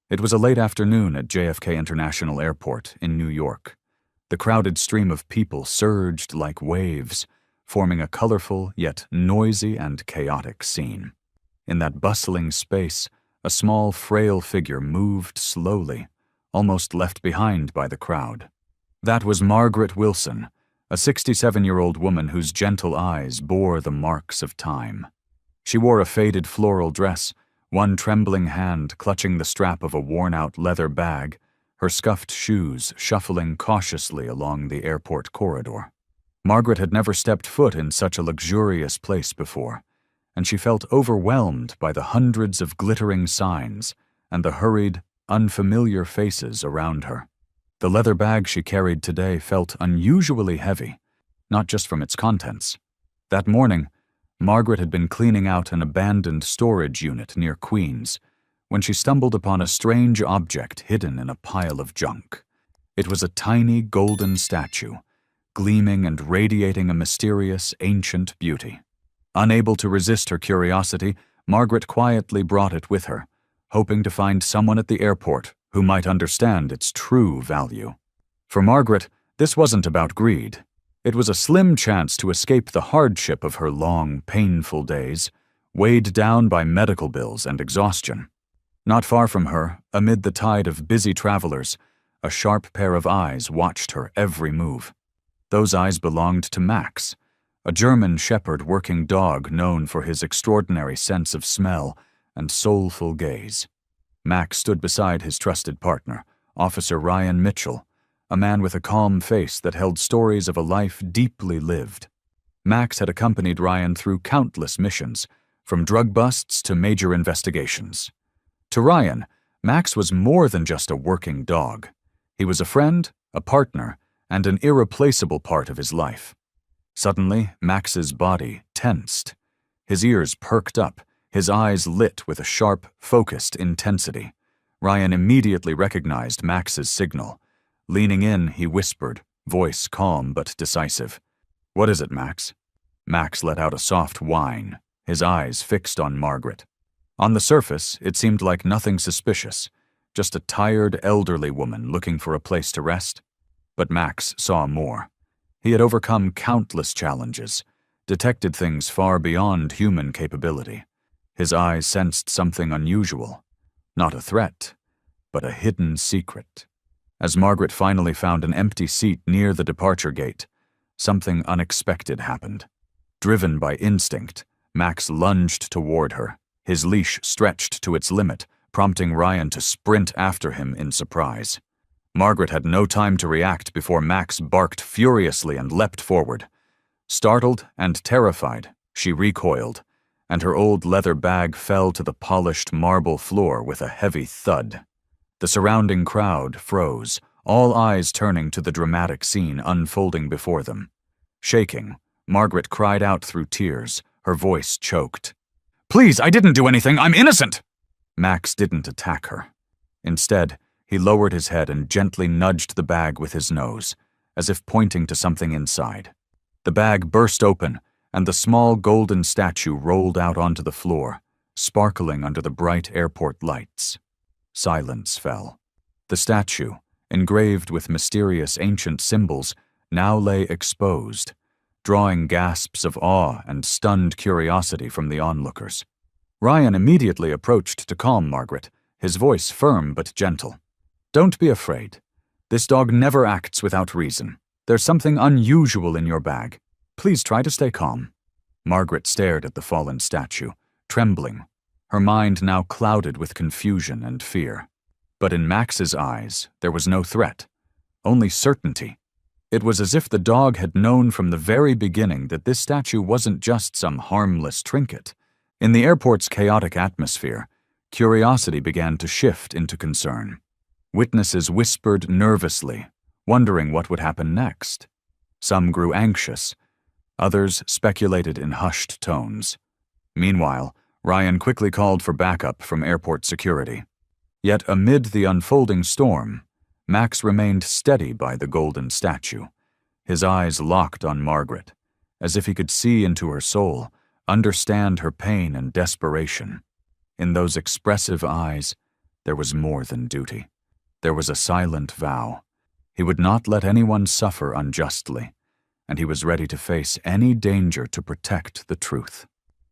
It was a late afternoon at JFK International Airport in New York. The crowded stream of people surged like waves, forming a colorful yet noisy and chaotic scene. In that bustling space, a small, frail figure moved slowly, almost left behind by the crowd. That was Margaret Wilson, a 67-year-old woman whose gentle eyes bore the marks of time. She wore a faded floral dress, one trembling hand clutching the strap of a worn-out leather bag, her scuffed shoes shuffling cautiously along the airport corridor. Margaret had never stepped foot in such a luxurious place before, and she felt overwhelmed by the hundreds of glittering signs and the hurried, unfamiliar faces around her. The leather bag she carried today felt unusually heavy, not just from its contents. That morning, Margaret had been cleaning out an abandoned storage unit near Queens when she stumbled upon a strange object hidden in a pile of junk. It was a tiny golden statue, gleaming and radiating a mysterious, ancient beauty. Unable to resist her curiosity, Margaret quietly brought it with her, hoping to find someone at the airport who might understand its true value. For Margaret, this wasn't about greed. It was a slim chance to escape the hardship of her long, painful days, weighed down by medical bills and exhaustion. Not far from her, amid the tide of busy travelers, a sharp pair of eyes watched her every move. Those eyes belonged to Max, a German shepherd working dog known for his extraordinary sense of smell and soulful gaze. Max stood beside his trusted partner, Officer Ryan Mitchell, a man with a calm face that held stories of a life deeply lived. Max had accompanied Ryan through countless missions, from drug busts to major investigations. To Ryan, Max was more than just a working dog. He was a friend, a partner, and an irreplaceable part of his life. Suddenly, Max's body tensed. His ears perked up, his eyes lit with a sharp, focused intensity. Ryan immediately recognized Max's signal. Leaning in, he whispered, voice calm but decisive. "What is it, Max?" Max let out a soft whine, his eyes fixed on Margaret. On the surface, it seemed like nothing suspicious, just a tired, elderly woman looking for a place to rest. But Max saw more. He had overcome countless challenges, detected things far beyond human capability. His eyes sensed something unusual. Not a threat, but a hidden secret. As Margaret finally found an empty seat near the departure gate, something unexpected happened. Driven by instinct, Max lunged toward her, his leash stretched to its limit, prompting Ryan to sprint after him in surprise. Margaret had no time to react before Max barked furiously and leapt forward. Startled and terrified, she recoiled, and her old leather bag fell to the polished marble floor with a heavy thud. The surrounding crowd froze, all eyes turning to the dramatic scene unfolding before them. Shaking, Margaret cried out through tears, her voice choked. "Please, I didn't do anything! I'm innocent!" Max didn't attack her. Instead, he lowered his head and gently nudged the bag with his nose, as if pointing to something inside. The bag burst open, and the small golden statue rolled out onto the floor, sparkling under the bright airport lights. Silence fell. The statue, engraved with mysterious ancient symbols, now lay exposed, drawing gasps of awe and stunned curiosity from the onlookers. Ryan immediately approached to calm Margaret, his voice firm but gentle. "Don't be afraid. This dog never acts without reason. There's something unusual in your bag. Please try to stay calm." Margaret stared at the fallen statue, trembling, her mind now clouded with confusion and fear. But in Max's eyes, there was no threat, only certainty. It was as if the dog had known from the very beginning that this statue wasn't just some harmless trinket. In the airport's chaotic atmosphere, curiosity began to shift into concern. Witnesses whispered nervously, wondering what would happen next. Some grew anxious. Others speculated in hushed tones. Meanwhile, Ryan quickly called for backup from airport security. Yet amid the unfolding storm, Max remained steady by the golden statue, his eyes locked on Margaret, as if he could see into her soul, understand her pain and desperation. In those expressive eyes, there was more than duty. There was a silent vow. He would not let anyone suffer unjustly, and he was ready to face any danger to protect the truth.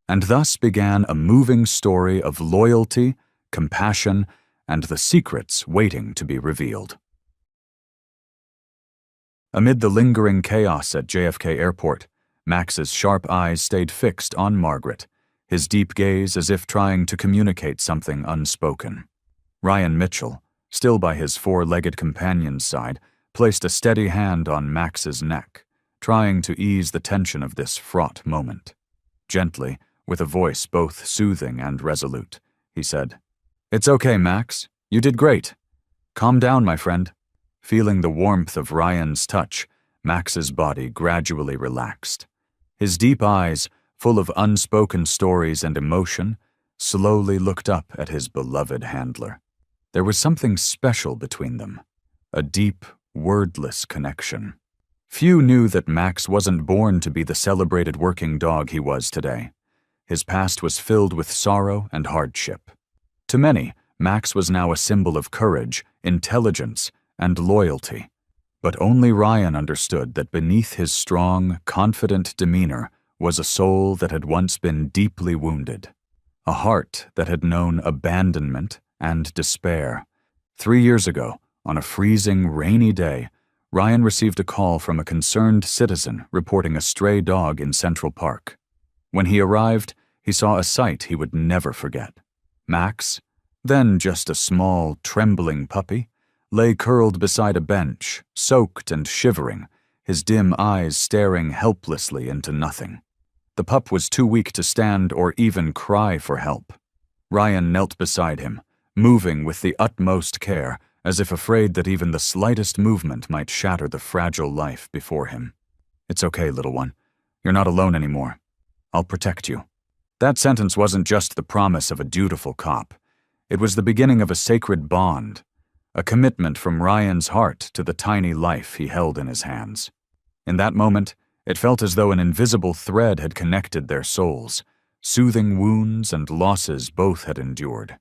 And thus began a moving story of loyalty, compassion, and the secrets waiting to be revealed. Amid the lingering chaos at JFK Airport, Max's sharp eyes stayed fixed on Margaret, his deep gaze as if trying to communicate something unspoken. Ryan Mitchell, still by his four-legged companion's side, placed a steady hand on Max's neck, trying to ease the tension of this fraught moment. Gently, with a voice both soothing and resolute, he said, "It's okay, Max. You did great. Calm down, my friend." Feeling the warmth of Ryan's touch, Max's body gradually relaxed. His deep eyes, full of unspoken stories and emotion, slowly looked up at his beloved handler. There was something special between them, a deep, wordless connection. Few knew that Max wasn't born to be the celebrated working dog he was today. His past was filled with sorrow and hardship. To many, Max was now a symbol of courage, intelligence, and loyalty. But only Ryan understood that beneath his strong, confident demeanor was a soul that had once been deeply wounded, a heart that had known abandonment and despair. 3 years ago, on a freezing, rainy day, Ryan received a call from a concerned citizen reporting a stray dog in Central Park. When he arrived, he saw a sight he would never forget. Max, then just a small, trembling puppy, lay curled beside a bench, soaked and shivering, his dim eyes staring helplessly into nothing. The pup was too weak to stand or even cry for help. Ryan knelt beside him, moving with the utmost care, as if afraid that even the slightest movement might shatter the fragile life before him. "It's okay, little one. You're not alone anymore. I'll protect you." That sentence wasn't just the promise of a dutiful cop. It was the beginning of a sacred bond, a commitment from Ryan's heart to the tiny life he held in his hands. In that moment, it felt as though an invisible thread had connected their souls, soothing wounds and losses both had endured.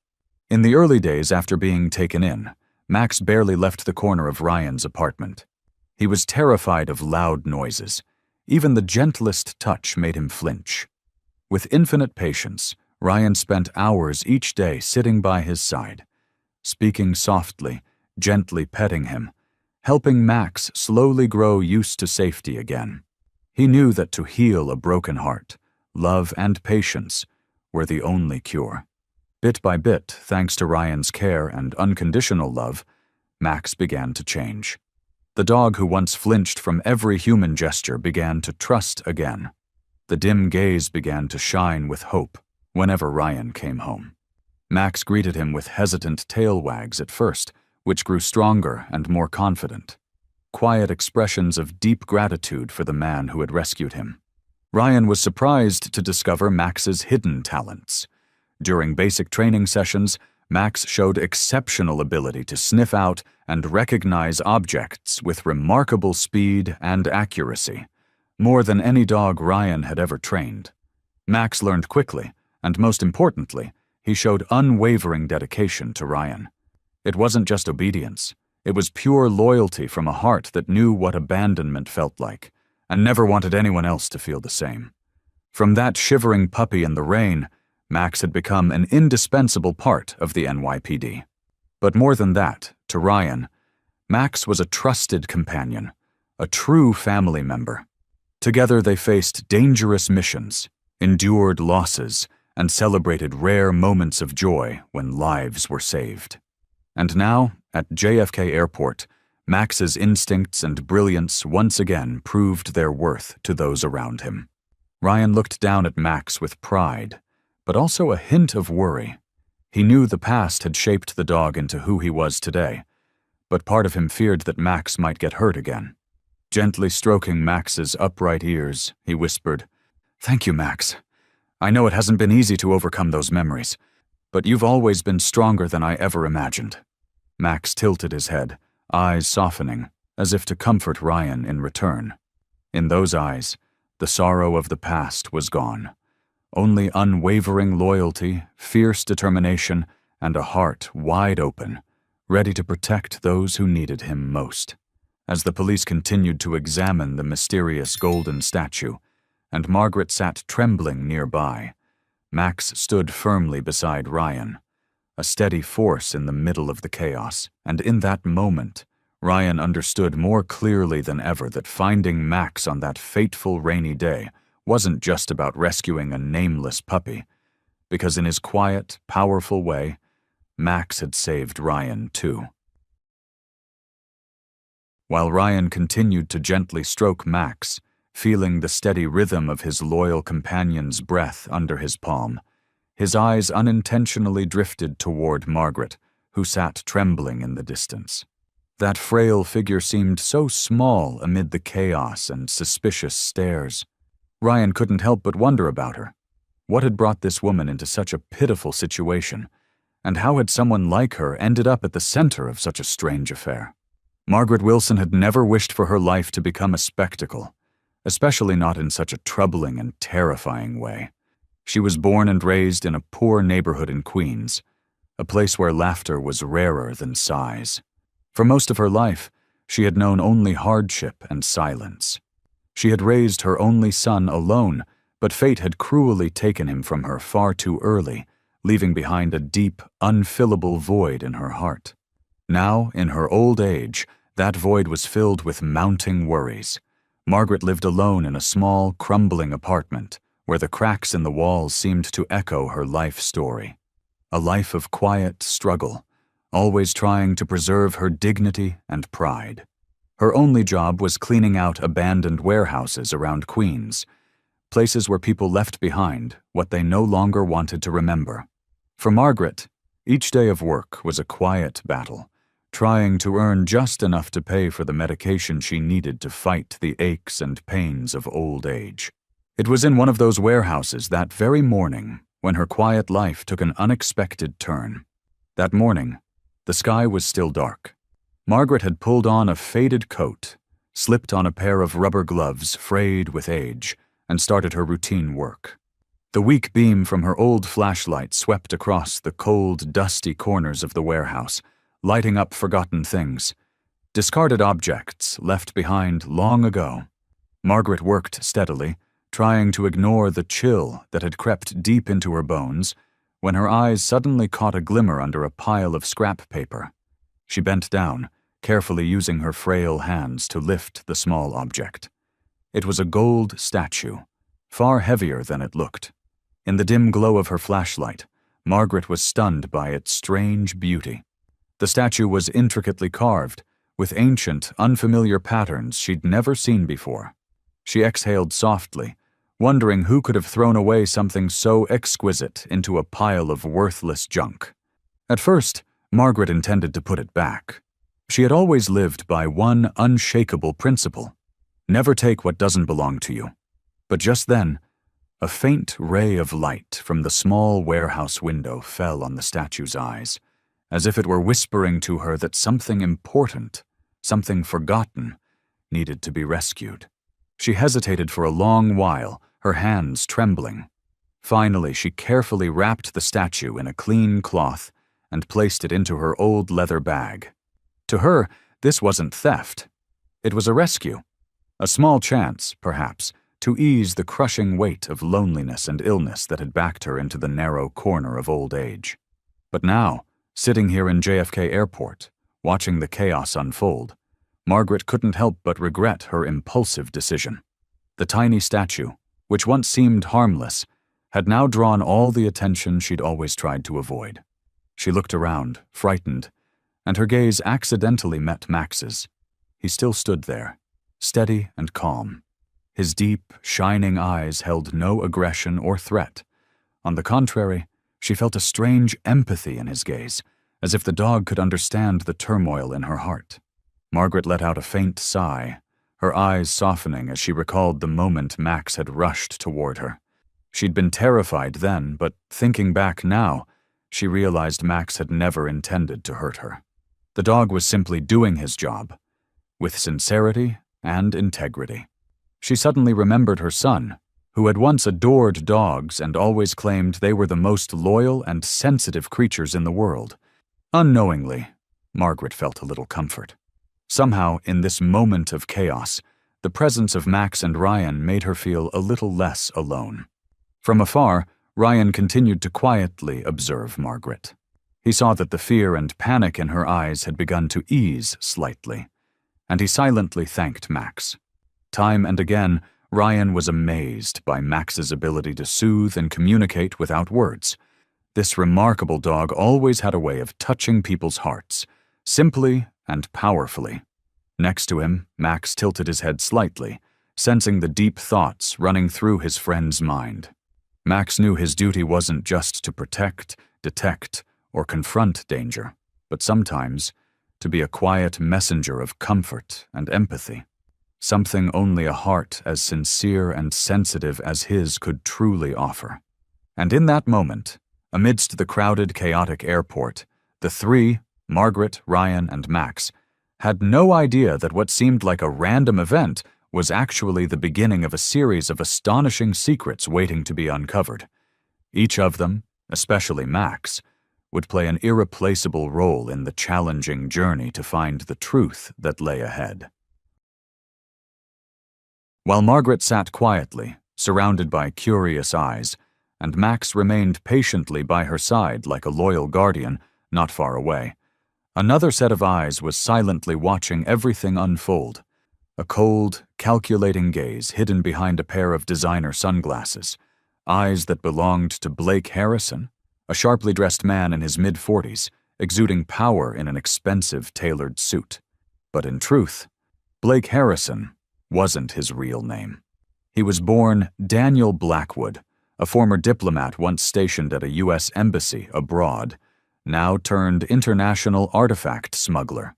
In the early days after being taken in, Max barely left the corner of Ryan's apartment. He was terrified of loud noises. Even the gentlest touch made him flinch. With infinite patience, Ryan spent hours each day sitting by his side, speaking softly, gently petting him, helping Max slowly grow used to safety again. He knew that to heal a broken heart, love and patience were the only cure. Bit by bit, thanks to Ryan's care and unconditional love, Max began to change. The dog who once flinched from every human gesture began to trust again. The dim gaze began to shine with hope whenever Ryan came home. Max greeted him with hesitant tail wags at first, which grew stronger and more confident. Quiet expressions of deep gratitude for the man who had rescued him. Ryan was surprised to discover Max's hidden talents. During basic training sessions, Max showed exceptional ability to sniff out and recognize objects with remarkable speed and accuracy, more than any dog Ryan had ever trained. Max learned quickly, and most importantly, he showed unwavering dedication to Ryan. It wasn't just obedience. It was pure loyalty from a heart that knew what abandonment felt like, and never wanted anyone else to feel the same. From that shivering puppy in the rain, Max had become an indispensable part of the NYPD. But more than that, to Ryan, Max was a trusted companion, a true family member. Together they faced dangerous missions, endured losses, and celebrated rare moments of joy when lives were saved. And now, at JFK Airport, Max's instincts and brilliance once again proved their worth to those around him. Ryan looked down at Max with pride, but also a hint of worry. He knew the past had shaped the dog into who he was today, but part of him feared that Max might get hurt again. Gently stroking Max's upright ears, he whispered, "Thank you, Max. I know it hasn't been easy to overcome those memories, but you've always been stronger than I ever imagined." Max tilted his head, eyes softening, as if to comfort Ryan in return. In those eyes, the sorrow of the past was gone. Only unwavering loyalty, fierce determination, and a heart wide open, ready to protect those who needed him most. As the police continued to examine the mysterious golden statue, and Margaret sat trembling nearby, Max stood firmly beside Ryan, a steady force in the middle of the chaos, and in that moment, Ryan understood more clearly than ever that finding Max on that fateful rainy day wasn't just about rescuing a nameless puppy, because in his quiet, powerful way, Max had saved Ryan too. While Ryan continued to gently stroke Max, feeling the steady rhythm of his loyal companion's breath under his palm, his eyes unintentionally drifted toward Margaret, who sat trembling in the distance. That frail figure seemed so small amid the chaos and suspicious stares. Ryan couldn't help but wonder about her. What had brought this woman into such a pitiful situation, and how had someone like her ended up at the center of such a strange affair? Margaret Wilson had never wished for her life to become a spectacle, especially not in such a troubling and terrifying way. She was born and raised in a poor neighborhood in Queens, a place where laughter was rarer than sighs. For most of her life, she had known only hardship and silence. She had raised her only son alone, but fate had cruelly taken him from her far too early, leaving behind a deep, unfillable void in her heart. Now, in her old age, that void was filled with mounting worries. Margaret lived alone in a small, crumbling apartment, where the cracks in the walls seemed to echo her life story. A life of quiet struggle, always trying to preserve her dignity and pride. Her only job was cleaning out abandoned warehouses around Queens, places where people left behind what they no longer wanted to remember. For Margaret, each day of work was a quiet battle, trying to earn just enough to pay for the medication she needed to fight the aches and pains of old age. It was in one of those warehouses that very morning when her quiet life took an unexpected turn. That morning, the sky was still dark. Margaret had pulled on a faded coat, slipped on a pair of rubber gloves frayed with age, and started her routine work. The weak beam from her old flashlight swept across the cold, dusty corners of the warehouse, lighting up forgotten things, discarded objects left behind long ago. Margaret worked steadily, trying to ignore the chill that had crept deep into her bones, when her eyes suddenly caught a glimmer under a pile of scrap paper. She bent down, carefully using her frail hands to lift the small object. It was a gold statue, far heavier than it looked. In the dim glow of her flashlight, Margaret was stunned by its strange beauty. The statue was intricately carved, with ancient, unfamiliar patterns she'd never seen before. She exhaled softly, wondering who could have thrown away something so exquisite into a pile of worthless junk. At first, Margaret intended to put it back. She had always lived by one unshakable principle: never take what doesn't belong to you. But just then, a faint ray of light from the small warehouse window fell on the statue's eyes, as if it were whispering to her that something important, something forgotten, needed to be rescued. She hesitated for a long while, her hands trembling. Finally, she carefully wrapped the statue in a clean cloth and placed it into her old leather bag. To her, this wasn't theft. It was a rescue. A small chance, perhaps, to ease the crushing weight of loneliness and illness that had backed her into the narrow corner of old age. But now, sitting here in JFK Airport, watching the chaos unfold, Margaret couldn't help but regret her impulsive decision. The tiny statue, which once seemed harmless, had now drawn all the attention she'd always tried to avoid. She looked around, frightened, and her gaze accidentally met Max's. He still stood there, steady and calm. His deep, shining eyes held no aggression or threat. On the contrary, she felt a strange empathy in his gaze, as if the dog could understand the turmoil in her heart. Margaret let out a faint sigh, her eyes softening as she recalled the moment Max had rushed toward her. She'd been terrified then, but thinking back now, she realized Max had never intended to hurt her. The dog was simply doing his job, with sincerity and integrity. She suddenly remembered her son, who had once adored dogs and always claimed they were the most loyal and sensitive creatures in the world. Unknowingly, Margaret felt a little comfort. Somehow, in this moment of chaos, the presence of Max and Ryan made her feel a little less alone. From afar, Ryan continued to quietly observe Margaret. He saw that the fear and panic in her eyes had begun to ease slightly, and he silently thanked Max. Time and again, Ryan was amazed by Max's ability to soothe and communicate without words. This remarkable dog always had a way of touching people's hearts, simply and powerfully. Next to him, Max tilted his head slightly, sensing the deep thoughts running through his friend's mind. Max knew his duty wasn't just to protect, detect, or confront danger, but sometimes to be a quiet messenger of comfort and empathy, something only a heart as sincere and sensitive as his could truly offer. And in that moment, amidst the crowded, chaotic airport, the three, Margaret, Ryan, and Max, had no idea that what seemed like a random event was actually the beginning of a series of astonishing secrets waiting to be uncovered. Each of them, especially Max, would play an irreplaceable role in the challenging journey to find the truth that lay ahead. While Margaret sat quietly, surrounded by curious eyes, and Max remained patiently by her side like a loyal guardian not far away, another set of eyes was silently watching everything unfold. A cold, calculating gaze hidden behind a pair of designer sunglasses, eyes that belonged to Blake Harrison, a sharply dressed man in his mid-40s, exuding power in an expensive tailored suit. But in truth, Blake Harrison wasn't his real name. He was born Daniel Blackwood, a former diplomat once stationed at a U.S. embassy abroad, now turned international artifact smuggler.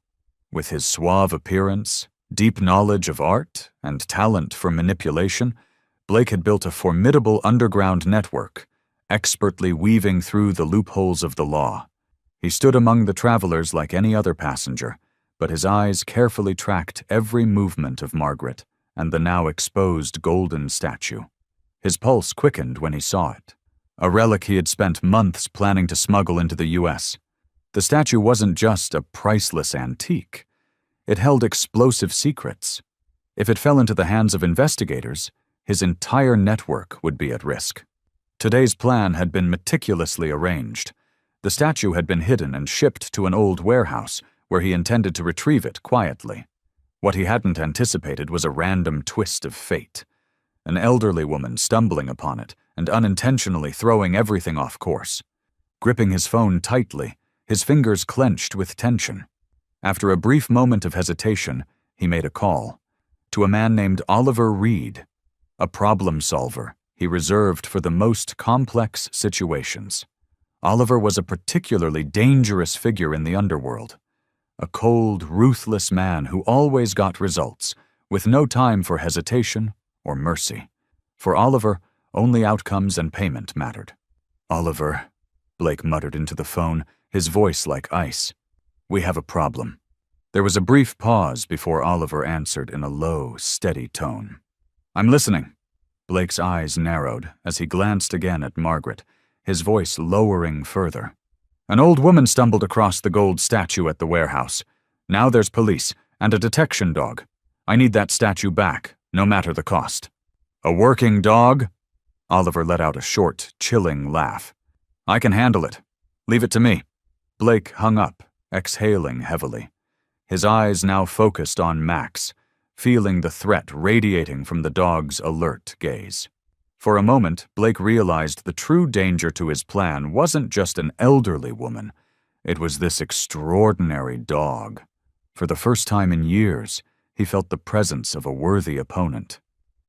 With his suave appearance, deep knowledge of art, and talent for manipulation, Blake had built a formidable underground network, expertly weaving through the loopholes of the law. He stood among the travelers like any other passenger, but his eyes carefully tracked every movement of Margaret and the now exposed golden statue. His pulse quickened when he saw it, a relic he had spent months planning to smuggle into the U.S. The statue wasn't just a priceless antique. It held explosive secrets. If it fell into the hands of investigators, his entire network would be at risk. Today's plan had been meticulously arranged. The statue had been hidden and shipped to an old warehouse where he intended to retrieve it quietly. What he hadn't anticipated was a random twist of fate. An elderly woman stumbling upon it and unintentionally throwing everything off course. Gripping his phone tightly, his fingers clenched with tension. After a brief moment of hesitation, he made a call to a man named Oliver Reed, a problem solver he reserved for the most complex situations. Oliver was a particularly dangerous figure in the underworld, a cold, ruthless man who always got results, with no time for hesitation or mercy. For Oliver, only outcomes and payment mattered. "Oliver," Blake muttered into the phone, his voice like ice. "We have a problem." There was a brief pause before Oliver answered in a low, steady tone. "I'm listening." Blake's eyes narrowed as he glanced again at Margaret, his voice lowering further. "An old woman stumbled across the gold statue at the warehouse. Now there's police and a detection dog. I need that statue back, no matter the cost." "A working dog?" Oliver let out a short, chilling laugh. "I can handle it. Leave it to me." Blake hung up, exhaling heavily. His eyes now focused on Max, feeling the threat radiating from the dog's alert gaze. For a moment, Blake realized the true danger to his plan wasn't just an elderly woman. It was this extraordinary dog. For the first time in years, he felt the presence of a worthy opponent.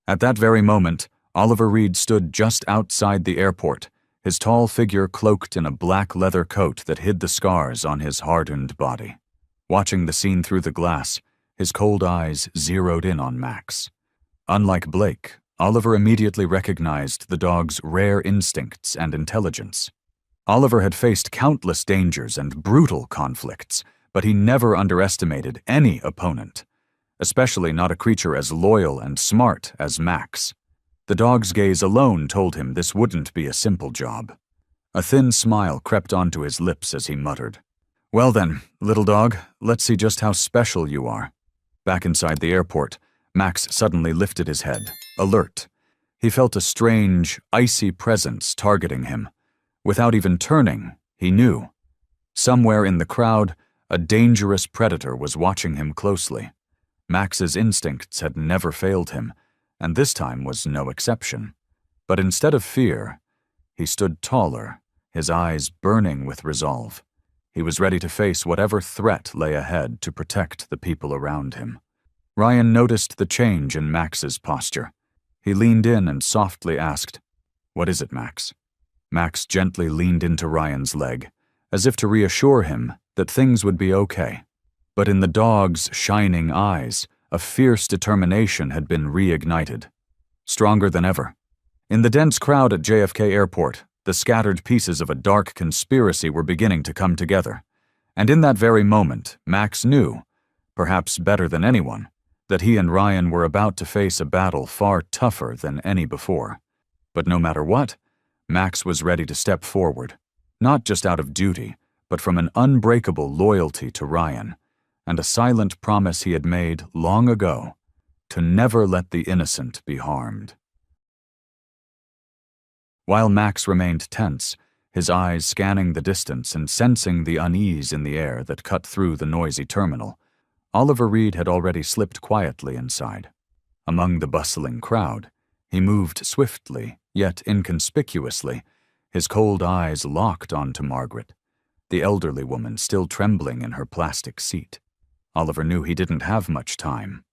At that very moment, Oliver Reed stood just outside the airport, his tall figure cloaked in a black leather coat that hid the scars on his hardened body. Watching the scene through the glass, his cold eyes zeroed in on Max. Unlike Blake, Oliver immediately recognized the dog's rare instincts and intelligence. Oliver had faced countless dangers and brutal conflicts, but he never underestimated any opponent, especially not a creature as loyal and smart as Max. The dog's gaze alone told him this wouldn't be a simple job. A thin smile crept onto his lips as he muttered, "Well then, little dog, let's see just how special you are." Back inside the airport, Max suddenly lifted his head, alert. He felt a strange, icy presence targeting him. Without even turning, he knew. Somewhere in the crowd, a dangerous predator was watching him closely. Max's instincts had never failed him, and this time was no exception. But instead of fear, he stood taller, his eyes burning with resolve. He was ready to face whatever threat lay ahead to protect the people around him. Ryan noticed the change in Max's posture. He leaned in and softly asked, "What is it, Max?" Max gently leaned into Ryan's leg, as if to reassure him that things would be okay. But in the dog's shining eyes, a fierce determination had been reignited, stronger than ever. In the dense crowd at JFK Airport, the scattered pieces of a dark conspiracy were beginning to come together. And in that very moment, Max knew, perhaps better than anyone, that he and Ryan were about to face a battle far tougher than any before. But no matter what, Max was ready to step forward, not just out of duty, but from an unbreakable loyalty to Ryan, and a silent promise he had made long ago to never let the innocent be harmed. While Max remained tense, his eyes scanning the distance and sensing the unease in the air that cut through the noisy terminal, Oliver Reed had already slipped quietly inside. Among the bustling crowd, he moved swiftly, yet inconspicuously, his cold eyes locked onto Margaret, the elderly woman still trembling in her plastic seat. Oliver knew he didn't have much time.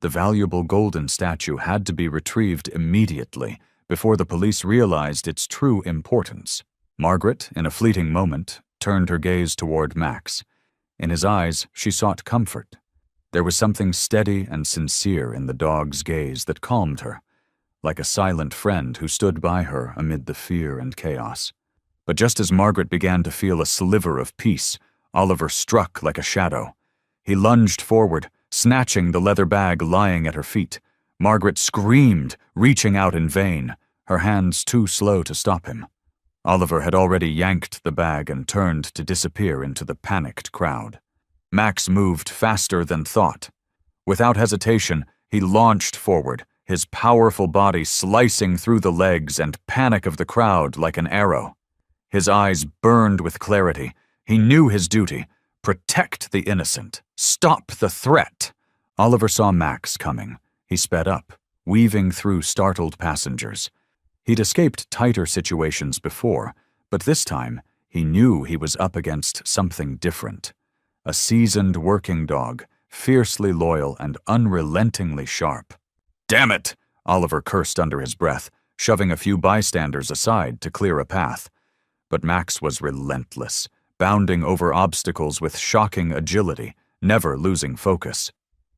The valuable golden statue had to be retrieved immediately before the police realized its true importance. Margaret, in a fleeting moment, turned her gaze toward Max. In his eyes, she sought comfort. There was something steady and sincere in the dog's gaze that calmed her, like a silent friend who stood by her amid the fear and chaos. But just as Margaret began to feel a sliver of peace, Oliver struck like a shadow. He lunged forward, snatching the leather bag lying at her feet. Margaret screamed, reaching out in vain, her hands too slow to stop him. Oliver had already yanked the bag and turned to disappear into the panicked crowd. Max moved faster than thought. Without hesitation, he launched forward, his powerful body slicing through the legs and panic of the crowd like an arrow. His eyes burned with clarity. He knew his duty. Protect the innocent. Stop the threat. Oliver saw Max coming. He sped up, weaving through startled passengers. He'd escaped tighter situations before, but this time he knew he was up against something different. A seasoned working dog, fiercely loyal and unrelentingly sharp. "Damn it!" Oliver cursed under his breath, shoving a few bystanders aside to clear a path. But Max was relentless, bounding over obstacles with shocking agility, never losing focus.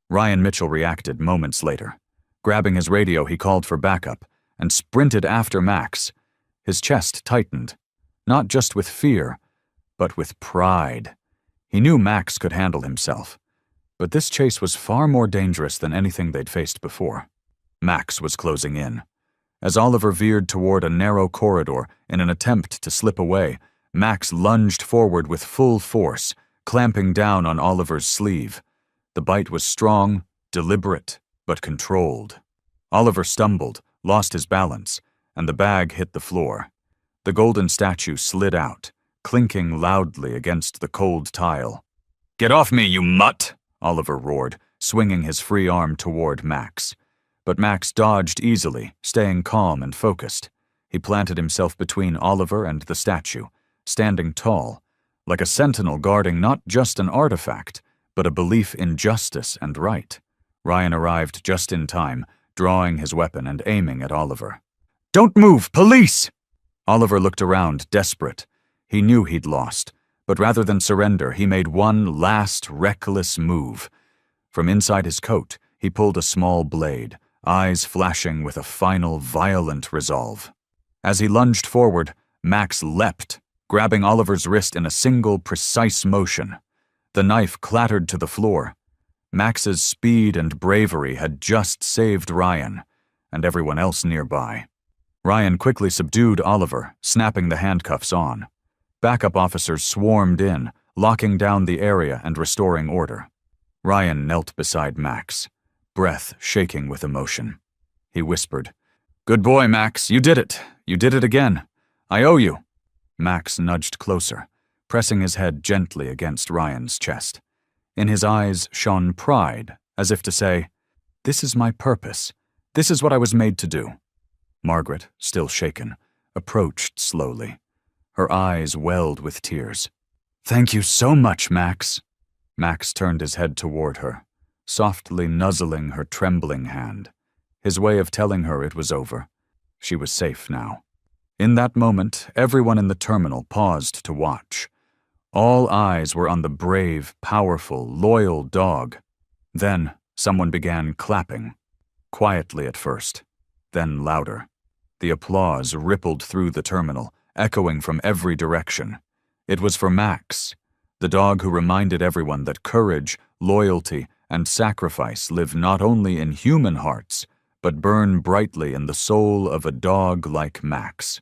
Ryan Mitchell reacted moments later. Grabbing his radio, he called for backup and sprinted after Max. His chest tightened, not just with fear, but with pride. He knew Max could handle himself, but this chase was far more dangerous than anything they'd faced before. Max was closing in. As Oliver veered toward a narrow corridor in an attempt to slip away, Max lunged forward with full force, clamping down on Oliver's sleeve. The bite was strong, deliberate, but controlled. Oliver stumbled, lost his balance, and the bag hit the floor. The golden statue slid out, clinking loudly against the cold tile. "Get off me, you mutt!" Oliver roared, swinging his free arm toward Max. But Max dodged easily, staying calm and focused. He planted himself between Oliver and the statue, standing tall, like a sentinel guarding not just an artifact, but a belief in justice and right. Ryan arrived just in time, drawing his weapon and aiming at Oliver. "Don't move! Police!" Oliver looked around, desperate. He knew he'd lost, but rather than surrender, he made one last reckless move. From inside his coat, he pulled a small blade, eyes flashing with a final violent resolve. As he lunged forward, Max leapt, grabbing Oliver's wrist in a single precise motion. The knife clattered to the floor. Max's speed and bravery had just saved Ryan, and everyone else nearby. Ryan quickly subdued Oliver, snapping the handcuffs on. Backup officers swarmed in, locking down the area and restoring order. Ryan knelt beside Max, breath shaking with emotion. He whispered, "Good boy, Max. You did it. You did it again. I owe you." Max nudged closer, pressing his head gently against Ryan's chest. In his eyes shone pride, as if to say, "This is my purpose. This is what I was made to do." Margaret, still shaken, approached slowly. Her eyes welled with tears. "Thank you so much, Max." Max turned his head toward her, softly nuzzling her trembling hand, his way of telling her it was over. She was safe now. In that moment, everyone in the terminal paused to watch. All eyes were on the brave, powerful, loyal dog. Then, someone began clapping. Quietly at first, then louder. The applause rippled through the terminal, echoing from every direction. It was for Max, the dog who reminded everyone that courage, loyalty, and sacrifice live not only in human hearts, but burn brightly in the soul of a dog like Max.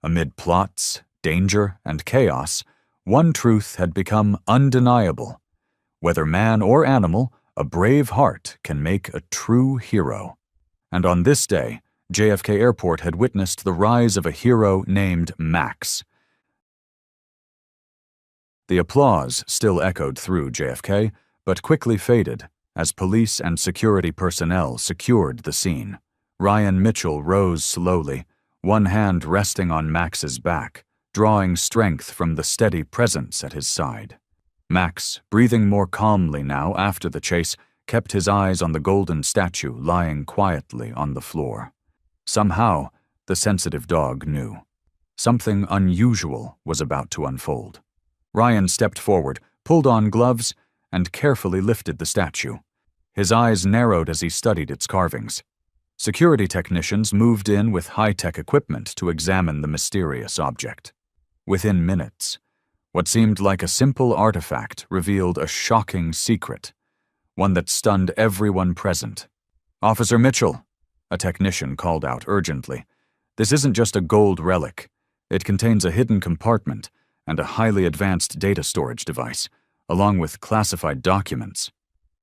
Amid plots, danger, and chaos, one truth had become undeniable. Whether man or animal, a brave heart can make a true hero. And on this day, JFK Airport had witnessed the rise of a hero named Max. The applause still echoed through JFK, but quickly faded as police and security personnel secured the scene. Ryan Mitchell rose slowly, one hand resting on Max's back, drawing strength from the steady presence at his side. Max, breathing more calmly now after the chase, kept his eyes on the golden statue lying quietly on the floor. Somehow, the sensitive dog knew. Something unusual was about to unfold. Ryan stepped forward, pulled on gloves, and carefully lifted the statue. His eyes narrowed as he studied its carvings. Security technicians moved in with high-tech equipment to examine the mysterious object. Within minutes, what seemed like a simple artifact revealed a shocking secret, one that stunned everyone present. "Officer Mitchell," a technician called out urgently, "this isn't just a gold relic. It contains a hidden compartment and a highly advanced data storage device, along with classified documents."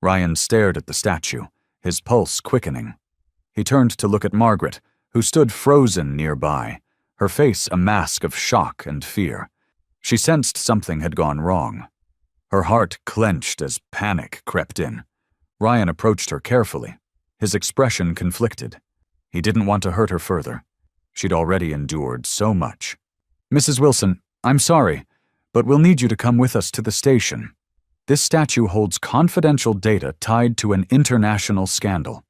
Ryan stared at the statue, his pulse quickening. He turned to look at Margaret, who stood frozen nearby, her face a mask of shock and fear. She sensed something had gone wrong. Her heart clenched as panic crept in. Ryan approached her carefully, his expression conflicted. He didn't want to hurt her further. She'd already endured so much. "Mrs. Wilson, I'm sorry, but we'll need you to come with us to the station. This statue holds confidential data tied to an international scandal."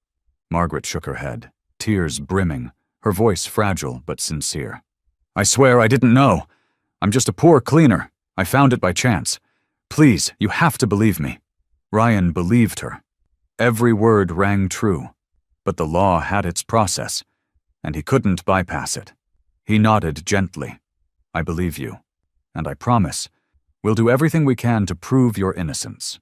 Margaret shook her head, tears brimming, her voice fragile but sincere. "I swear I didn't know. I'm just a poor cleaner. I found it by chance. Please, you have to believe me." Ryan believed her. Every word rang true, but the law had its process, and he couldn't bypass it. He nodded gently. "I believe you, and I promise we'll do everything we can to prove your innocence."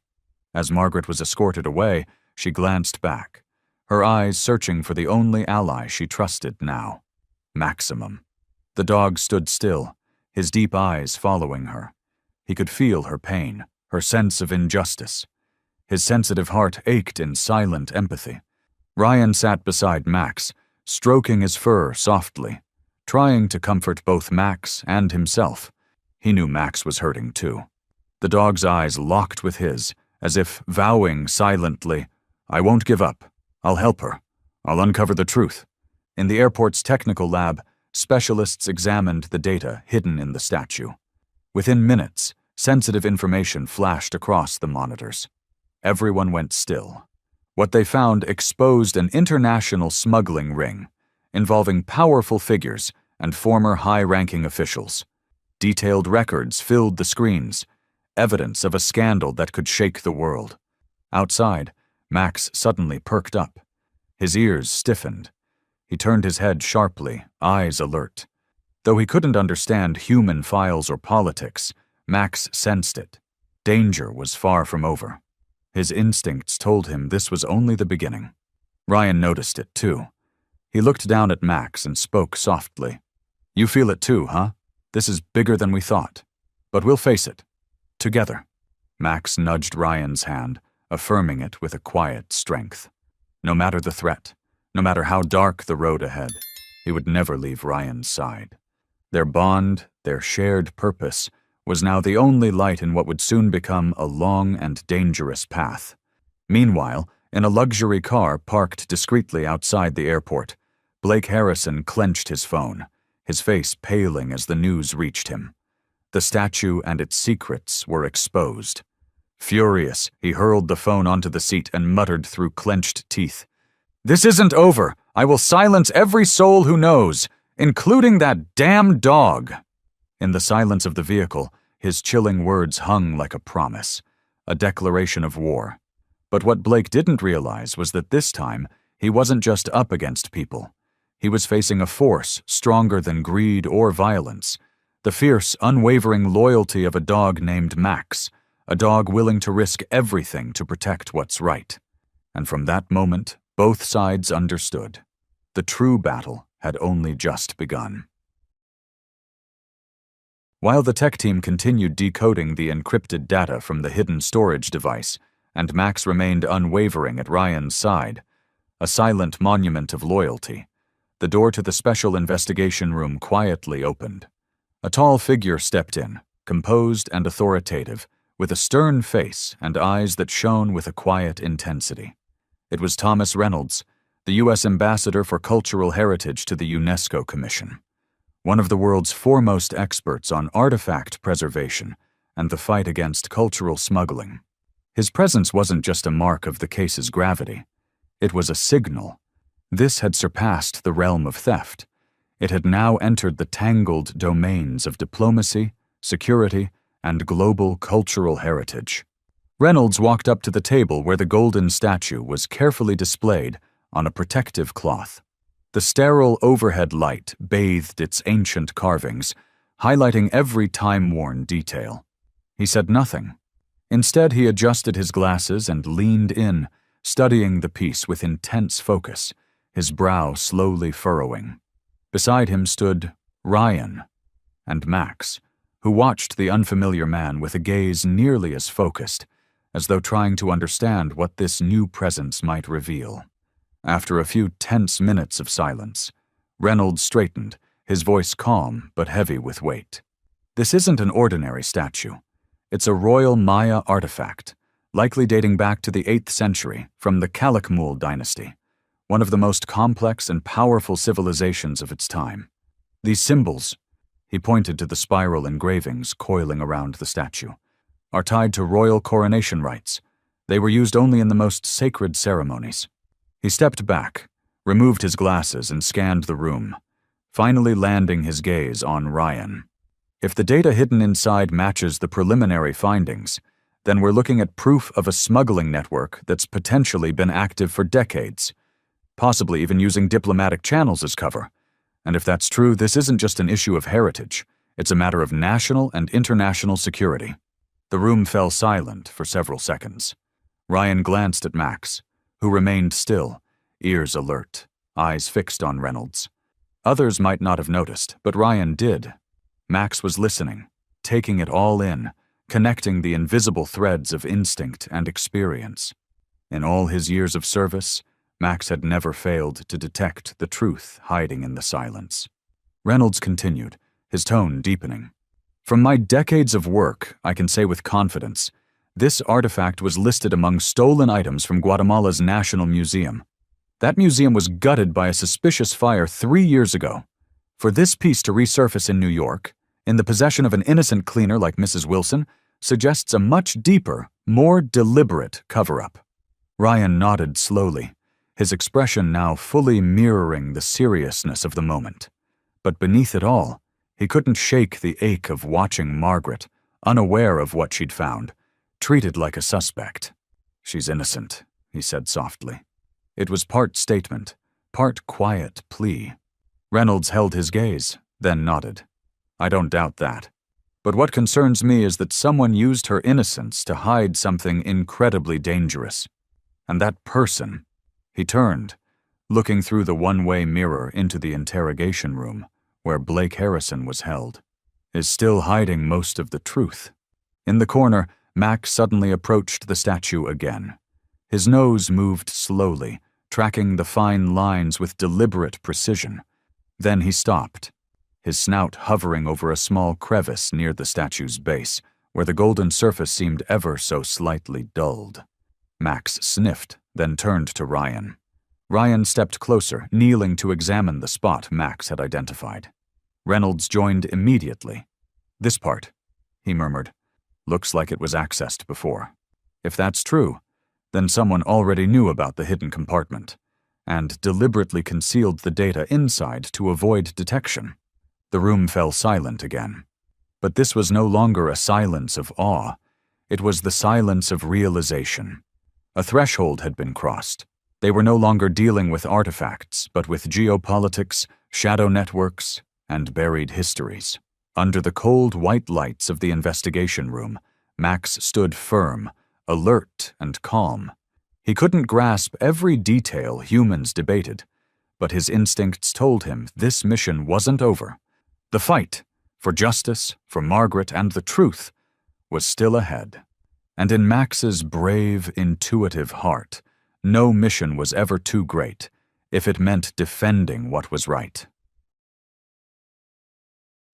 As Margaret was escorted away, she glanced back, her eyes searching for the only ally she trusted now, Maximum. The dog stood still, his deep eyes following her. He could feel her pain, her sense of injustice. His sensitive heart ached in silent empathy. Ryan sat beside Max, stroking his fur softly, trying to comfort both Max and himself. He knew Max was hurting too. The dog's eyes locked with his, as if vowing silently, "I won't give up. I'll help her. I'll uncover the truth." In the airport's technical lab, specialists examined the data hidden in the statue. Within minutes, sensitive information flashed across the monitors. Everyone went still. What they found exposed an international smuggling ring, involving powerful figures and former high-ranking officials. Detailed records filled the screens, evidence of a scandal that could shake the world. Outside, Max suddenly perked up. His ears stiffened. He turned his head sharply, eyes alert. Though he couldn't understand human files or politics, Max sensed it. Danger was far from over. His instincts told him this was only the beginning. Ryan noticed it, too. He looked down at Max and spoke softly. "You feel it too, huh? This is bigger than we thought. But we'll face it. Together." Max nudged Ryan's hand, affirming it with a quiet strength. No matter the threat, no matter how dark the road ahead, he would never leave Ryan's side. Their bond, their shared purpose, was now the only light in what would soon become a long and dangerous path. Meanwhile, in a luxury car parked discreetly outside the airport, Blake Harrison clenched his phone, his face paling as the news reached him. The statue and its secrets were exposed. Furious, he hurled the phone onto the seat and muttered through clenched teeth, "This isn't over. I will silence every soul who knows, including that damn dog." In the silence of the vehicle, his chilling words hung like a promise, a declaration of war. But what Blake didn't realize was that this time, he wasn't just up against people. He was facing a force stronger than greed or violence, the fierce, unwavering loyalty of a dog named Max, a dog willing to risk everything to protect what's right. And from that moment, both sides understood. The true battle had only just begun. While the tech team continued decoding the encrypted data from the hidden storage device, and Max remained unwavering at Ryan's side, a silent monument of loyalty, the door to the special investigation room quietly opened. A tall figure stepped in, composed and authoritative, with a stern face and eyes that shone with a quiet intensity. It was Thomas Reynolds, the U.S. Ambassador for Cultural Heritage to the UNESCO Commission, one of the world's foremost experts on artifact preservation and the fight against cultural smuggling. His presence wasn't just a mark of the case's gravity. It was a signal. This had surpassed the realm of theft. It had now entered the tangled domains of diplomacy, security, and global cultural heritage. Reynolds walked up to the table where the golden statue was carefully displayed on a protective cloth. The sterile overhead light bathed its ancient carvings, highlighting every time-worn detail. He said nothing. Instead, he adjusted his glasses and leaned in, studying the piece with intense focus, his brow slowly furrowing. Beside him stood Ryan and Max, who watched the unfamiliar man with a gaze nearly as focused, as though trying to understand what this new presence might reveal. After a few tense minutes of silence, Reynolds straightened, his voice calm but heavy with weight. "This isn't an ordinary statue. It's a royal Maya artifact, likely dating back to the 8th century from the Calakmul dynasty, one of the most complex and powerful civilizations of its time. These symbols," he pointed to the spiral engravings coiling around the statue, "are tied to royal coronation rites. They were used only in the most sacred ceremonies." He stepped back, removed his glasses, and scanned the room, finally landing his gaze on Ryan. If the data hidden inside matches the preliminary findings, then we're looking at proof of a smuggling network that's potentially been active for decades, possibly even using diplomatic channels as cover. And if that's true, this isn't just an issue of heritage, it's a matter of national and international security. The room fell silent for several seconds. Ryan glanced at Max, who remained still, ears alert, eyes fixed on Reynolds. Others might not have noticed, but Ryan did. Max was listening, taking it all in, connecting the invisible threads of instinct and experience. In all his years of service, Max had never failed to detect the truth hiding in the silence. Reynolds continued, his tone deepening. "From my decades of work, I can say with confidence, this artifact was listed among stolen items from Guatemala's National Museum. That museum was gutted by a suspicious fire 3 years ago. For this piece to resurface in New York, in the possession of an innocent cleaner like Mrs. Wilson, suggests a much deeper, more deliberate cover-up." Ryan nodded slowly, his expression now fully mirroring the seriousness of the moment. But beneath it all, he couldn't shake the ache of watching Margaret, unaware of what she'd found, treated like a suspect. "She's innocent," he said softly. It was part statement, part quiet plea. Reynolds held his gaze, then nodded. "I don't doubt that. But what concerns me is that someone used her innocence to hide something incredibly dangerous. And that person," he turned, looking through the one-way mirror into the interrogation room, where Blake Harrison was held, is still hiding most of the truth. In the corner, Max suddenly approached the statue again. His nose moved slowly, tracking the fine lines with deliberate precision. Then he stopped, his snout hovering over a small crevice near the statue's base, where the golden surface seemed ever so slightly dulled. Max sniffed, then turned to Ryan. Ryan stepped closer, kneeling to examine the spot Max had identified. Reynolds joined immediately. "This part," he murmured. "Looks like it was accessed before. If that's true, then someone already knew about the hidden compartment and deliberately concealed the data inside to avoid detection." The room fell silent again. But this was no longer a silence of awe. It was the silence of realization. A threshold had been crossed. They were no longer dealing with artifacts, but with geopolitics, shadow networks, and buried histories. Under the cold white lights of the investigation room, Max stood firm, alert and calm. He couldn't grasp every detail humans debated, but his instincts told him this mission wasn't over. The fight, for justice, for Margaret, and the truth, was still ahead. And in Max's brave, intuitive heart, no mission was ever too great if it meant defending what was right.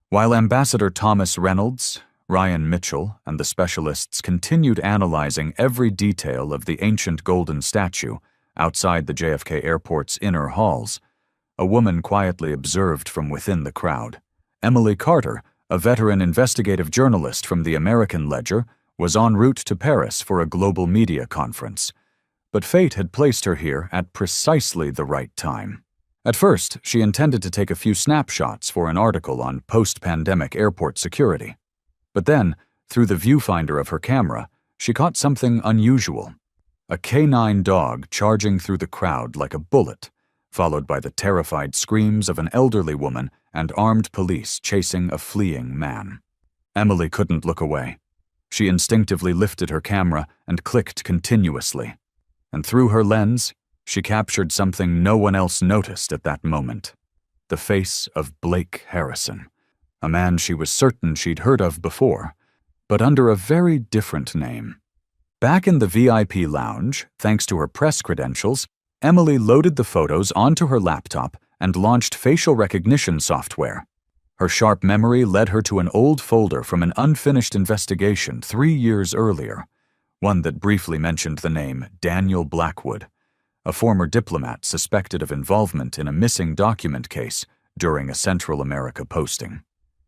While Ambassador Thomas Reynolds, Ryan Mitchell, and the specialists continued analyzing every detail of the ancient golden statue outside the JFK Airport's inner halls, a woman quietly observed from within the crowd. Emily Carter, a veteran investigative journalist from the American Ledger, was en route to Paris for a global media conference. But fate had placed her here at precisely the right time. At first, she intended to take a few snapshots for an article on post-pandemic airport security. But then, through the viewfinder of her camera, she caught something unusual. A canine dog charging through the crowd like a bullet, followed by the terrified screams of an elderly woman and armed police chasing a fleeing man. Emily couldn't look away. She instinctively lifted her camera and clicked continuously. And through her lens, she captured something no one else noticed at that moment. The face of Blake Harrison, a man she was certain she'd heard of before, but under a very different name. Back in the VIP lounge, thanks to her press credentials, Emily loaded the photos onto her laptop and launched facial recognition software. Her sharp memory led her to an old folder from an unfinished investigation 3 years earlier, one that briefly mentioned the name Daniel Blackwood, a former diplomat suspected of involvement in a missing document case during a Central America posting.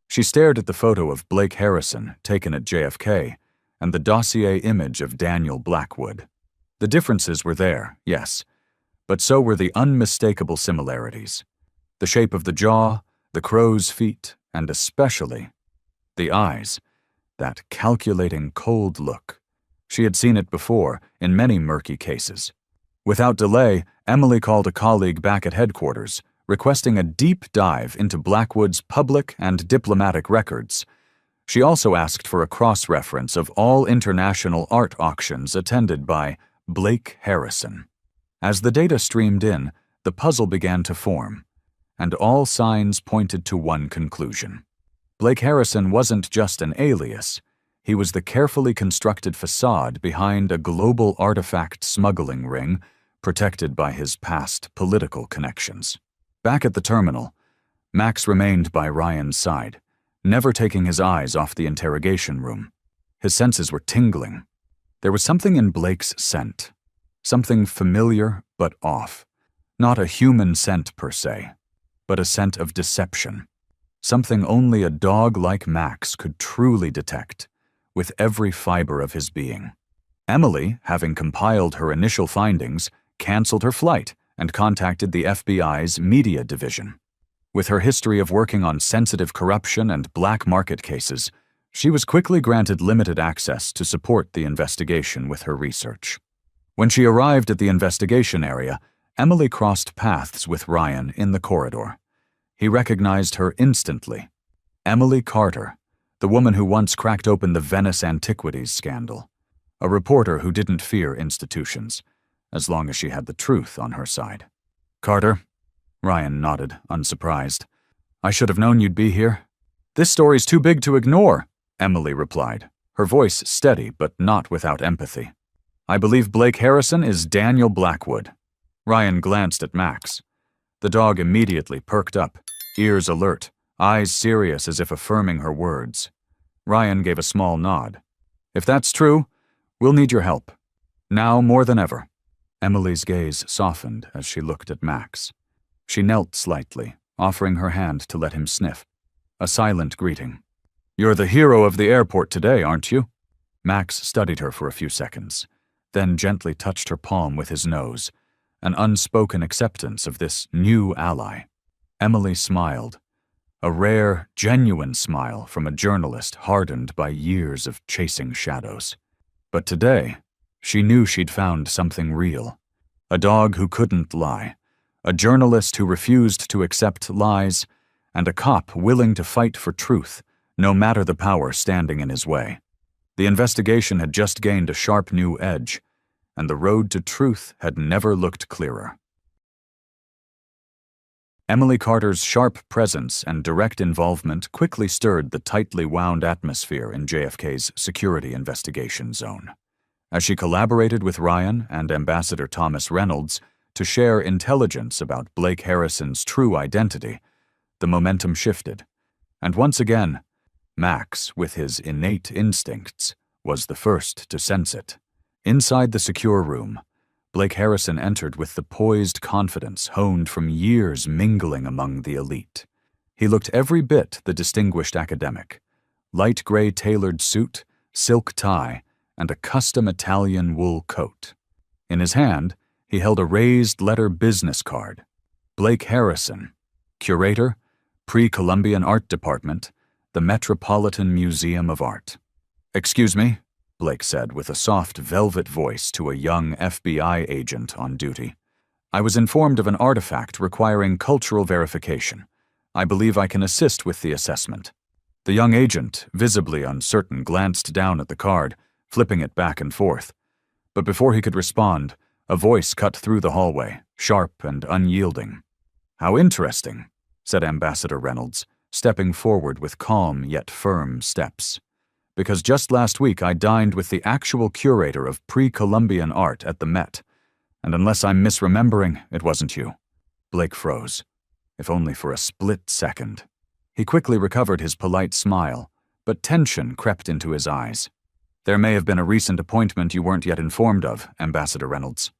She stared at the photo of Blake Harrison taken at JFK and the dossier image of Daniel Blackwood. The differences were there, yes, but so were the unmistakable similarities. The shape of the jaw, the crow's feet, and especially the eyes, that calculating, cold look. She had seen it before in many murky cases. Without delay, Emily called a colleague back at headquarters, requesting a deep dive into Blackwood's public and diplomatic records. She also asked for a cross-reference of all international art auctions attended by Blake Harrison. As the data streamed in, the puzzle began to form, and all signs pointed to one conclusion. Blake Harrison wasn't just an alias. He was the carefully constructed facade behind a global artifact smuggling ring protected by his past political connections. Back at the terminal, Max remained by Ryan's side, never taking his eyes off the interrogation room. His senses were tingling. There was something in Blake's scent, something familiar but off. Not a human scent per se, but a scent of deception. Something only a dog like Max could truly detect, with every fiber of his being. Emily, having compiled her initial findings, canceled her flight and contacted the FBI's media division. With her history of working on sensitive corruption and black market cases, she was quickly granted limited access to support the investigation with her research. When she arrived at the investigation area, Emily crossed paths with Ryan in the corridor. He recognized her instantly. Emily Carter, the woman who once cracked open the Venice Antiquities scandal. A reporter who didn't fear institutions, as long as she had the truth on her side. Carter? Ryan nodded, unsurprised. I should have known you'd be here. This story's too big to ignore, Emily replied, her voice steady but not without empathy. I believe Blake Harrison is Daniel Blackwood. Ryan glanced at Max. The dog immediately perked up, ears alert, eyes serious as if affirming her words. Ryan gave a small nod. If that's true, we'll need your help. Now more than ever. Emily's gaze softened as she looked at Max. She knelt slightly, offering her hand to let him sniff. A silent greeting. You're the hero of the airport today, aren't you? Max studied her for a few seconds, then gently touched her palm with his nose, an unspoken acceptance of this new ally. Emily smiled, a rare, genuine smile from a journalist hardened by years of chasing shadows. But today, she knew she'd found something real. A dog who couldn't lie, a journalist who refused to accept lies, and a cop willing to fight for truth, no matter the power standing in his way. The investigation had just gained a sharp new edge, and the road to truth had never looked clearer. Emily Carter's sharp presence and direct involvement quickly stirred the tightly wound atmosphere in JFK's security investigation zone. As she collaborated with Ryan and Ambassador Thomas Reynolds to share intelligence about Blake Harrison's true identity, the momentum shifted, and once again, Max, with his innate instincts, was the first to sense it. Inside the secure room, Blake Harrison entered with the poised confidence honed from years mingling among the elite. He looked every bit the distinguished academic. Light gray tailored suit, silk tie, and a custom Italian wool coat. In his hand, he held a raised-letter business card. Blake Harrison, curator, Pre-Columbian Art Department, the Metropolitan Museum of Art. Excuse me, Blake said with a soft velvet voice to a young FBI agent on duty. I was informed of an artifact requiring cultural verification. I believe I can assist with the assessment. The young agent, visibly uncertain, glanced down at the card, flipping it back and forth. But before he could respond, a voice cut through the hallway, sharp and unyielding. How interesting, said Ambassador Reynolds, stepping forward with calm yet firm steps. Because just last week I dined with the actual curator of pre-Columbian art at the Met, and unless I'm misremembering, it wasn't you. Blake froze, if only for a split second. He quickly recovered his polite smile, but tension crept into his eyes. There may have been a recent appointment you weren't yet informed of, Ambassador Reynolds.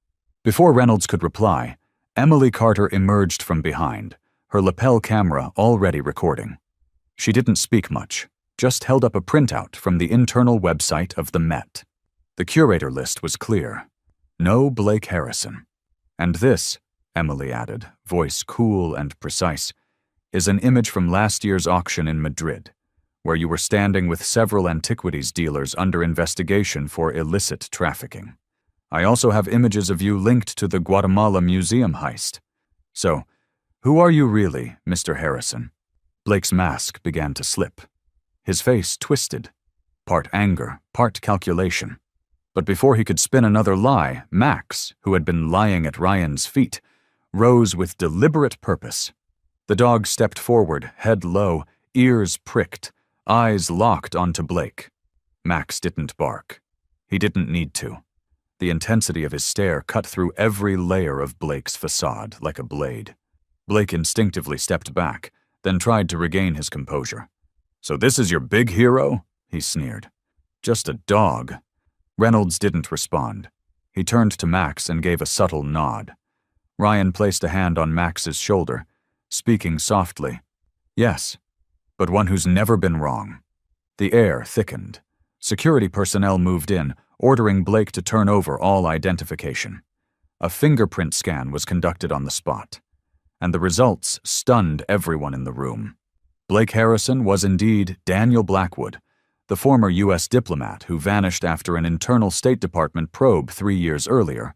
Before Reynolds could reply, Emily Carter emerged from behind, her lapel camera already recording. She didn't speak much, just held up a printout from the internal website of the Met. The curator list was clear. No Blake Harrison. And this, Emily added, voice cool and precise, is an image from last year's auction in Madrid, where you were standing with several antiquities dealers under investigation for illicit trafficking. I also have images of you linked to the Guatemala Museum heist. So, who are you really, Mr. Harrison? Blake's mask began to slip. His face twisted, part anger, part calculation. But before he could spin another lie, Max, who had been lying at Ryan's feet, rose with deliberate purpose. The dog stepped forward, head low, ears pricked, eyes locked onto Blake. Max didn't bark. He didn't need to. The intensity of his stare cut through every layer of Blake's facade like a blade. Blake instinctively stepped back, then tried to regain his composure. So this is your big hero? He sneered. Just a dog. Reynolds didn't respond. He turned to Max and gave a subtle nod. Ryan placed a hand on Max's shoulder, speaking softly. Yes, but one who's never been wrong. The air thickened. Security personnel moved in, ordering Blake to turn over all identification. A fingerprint scan was conducted on the spot, and the results stunned everyone in the room. Blake Harrison was indeed Daniel Blackwood, the former U.S. diplomat who vanished after an internal State Department probe 3 years earlier,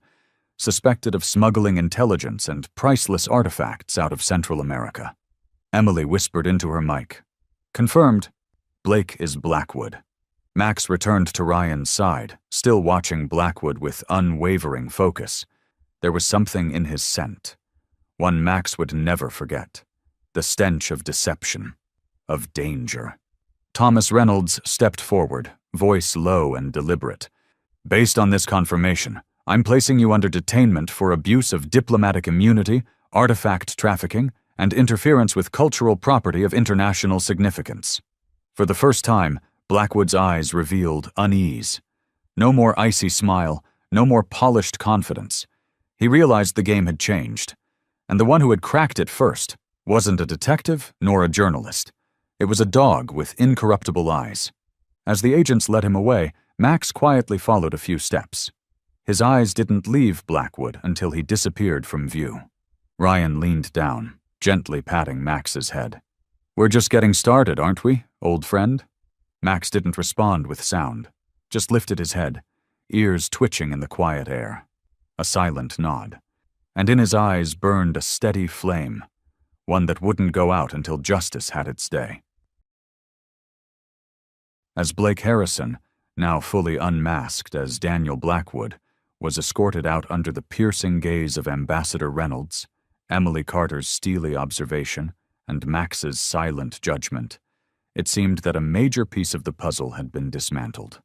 suspected of smuggling intelligence and priceless artifacts out of Central America. Emily whispered into her mic. Confirmed. Blake is Blackwood. Max returned to Ryan's side, still watching Blackwood with unwavering focus. There was something in his scent. one Max would never forget. The stench of deception, of danger. Thomas Reynolds stepped forward, voice low and deliberate. "Based on this confirmation, I'm placing you under detainment for abuse of diplomatic immunity, artifact trafficking, and interference with cultural property of international significance." For the first time, Blackwood's eyes revealed unease. No more icy smile, no more polished confidence. He realized the game had changed, and the one who had cracked it first wasn't a detective nor a journalist. It was a dog with incorruptible eyes. As the agents led him away, Max quietly followed a few steps. His eyes didn't leave Blackwood until he disappeared from view. Ryan leaned down, gently patting Max's head. "We're just getting started, aren't we, old friend?" Max didn't respond with sound, just lifted his head, ears twitching in the quiet air. A silent nod. And in his eyes burned a steady flame, one that wouldn't go out until justice had its day. As Blake Harrison, now fully unmasked as Daniel Blackwood, was escorted out under the piercing gaze of Ambassador Reynolds, Emily Carter's steely observation, and Max's silent judgment, it seemed that a major piece of the puzzle had been dismantled.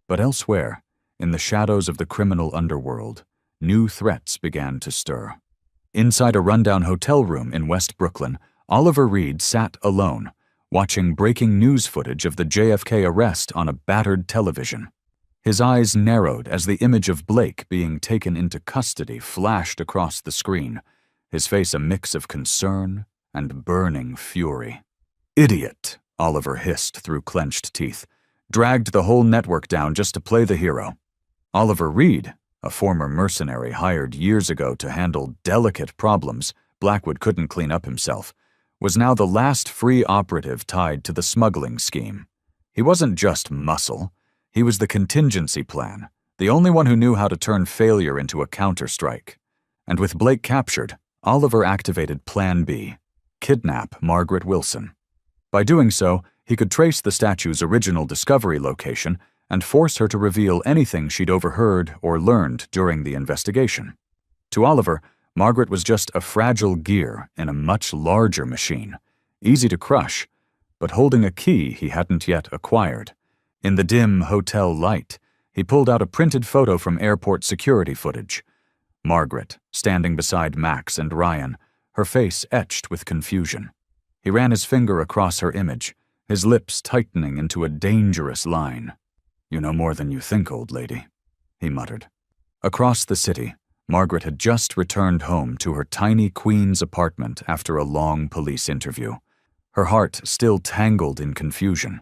But elsewhere, in the shadows of the criminal underworld, new threats began to stir. Inside a rundown hotel room in West Brooklyn, Oliver Reed sat alone, watching breaking news footage of the JFK arrest on a battered television. His eyes narrowed as the image of Blake being taken into custody flashed across the screen, his face a mix of concern and burning fury. "Idiot," Oliver hissed through clenched teeth. "Dragged the whole network down just to play the hero." Oliver Reed, a former mercenary hired years ago to handle delicate problems Blackwood couldn't clean up himself, was now the last free operative tied to the smuggling scheme. He wasn't just muscle. He was the contingency plan, the only one who knew how to turn failure into a counterstrike. And with Blake captured, Oliver activated Plan B, kidnap Margaret Wilson. By doing so, he could trace the statue's original discovery location and force her to reveal anything she'd overheard or learned during the investigation. To Oliver, Margaret was just a fragile gear in a much larger machine, easy to crush, but holding a key he hadn't yet acquired. In the dim hotel light, he pulled out a printed photo from airport security footage. Margaret, standing beside Max and Ryan, her face etched with confusion. He ran his finger across her image, his lips tightening into a dangerous line. "You know more than you think, old lady," he muttered. Across the city, Margaret had just returned home to her tiny Queens apartment after a long police interview, her heart still tangled in confusion.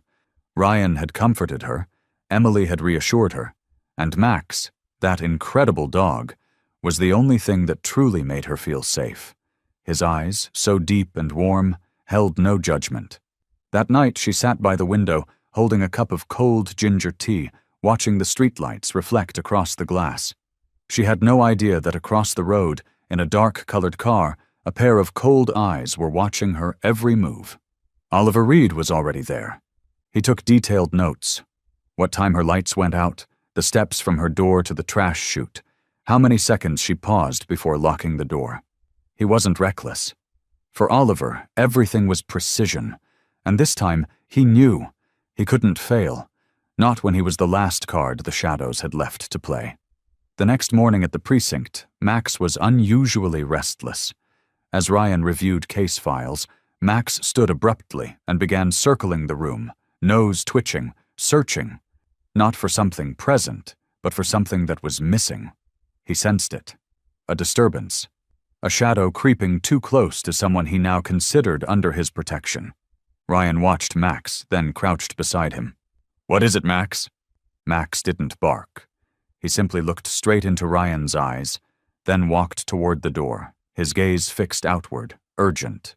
Ryan had comforted her, Emily had reassured her, and Max, that incredible dog, was the only thing that truly made her feel safe. His eyes, so deep and warm, held no judgment. That night she sat by the window, holding a cup of cold ginger tea, watching the streetlights reflect across the glass. She had no idea that across the road, in a dark-colored car, a pair of cold eyes were watching her every move. Oliver Reed was already there. He took detailed notes. What time her lights went out, the steps from her door to the trash chute, how many seconds she paused before locking the door. He wasn't reckless. For Oliver, everything was precision, and this time he knew he couldn't fail, not when he was the last card the shadows had left to play. The next morning at the precinct, Max was unusually restless. As Ryan reviewed case files, Max stood abruptly and began circling the room, nose twitching, searching, not for something present, but for something that was missing. He sensed it. A disturbance. A shadow creeping too close to someone he now considered under his protection. Ryan watched Max, then crouched beside him. "What is it, Max?" Max didn't bark. He simply looked straight into Ryan's eyes, then walked toward the door, his gaze fixed outward, urgent.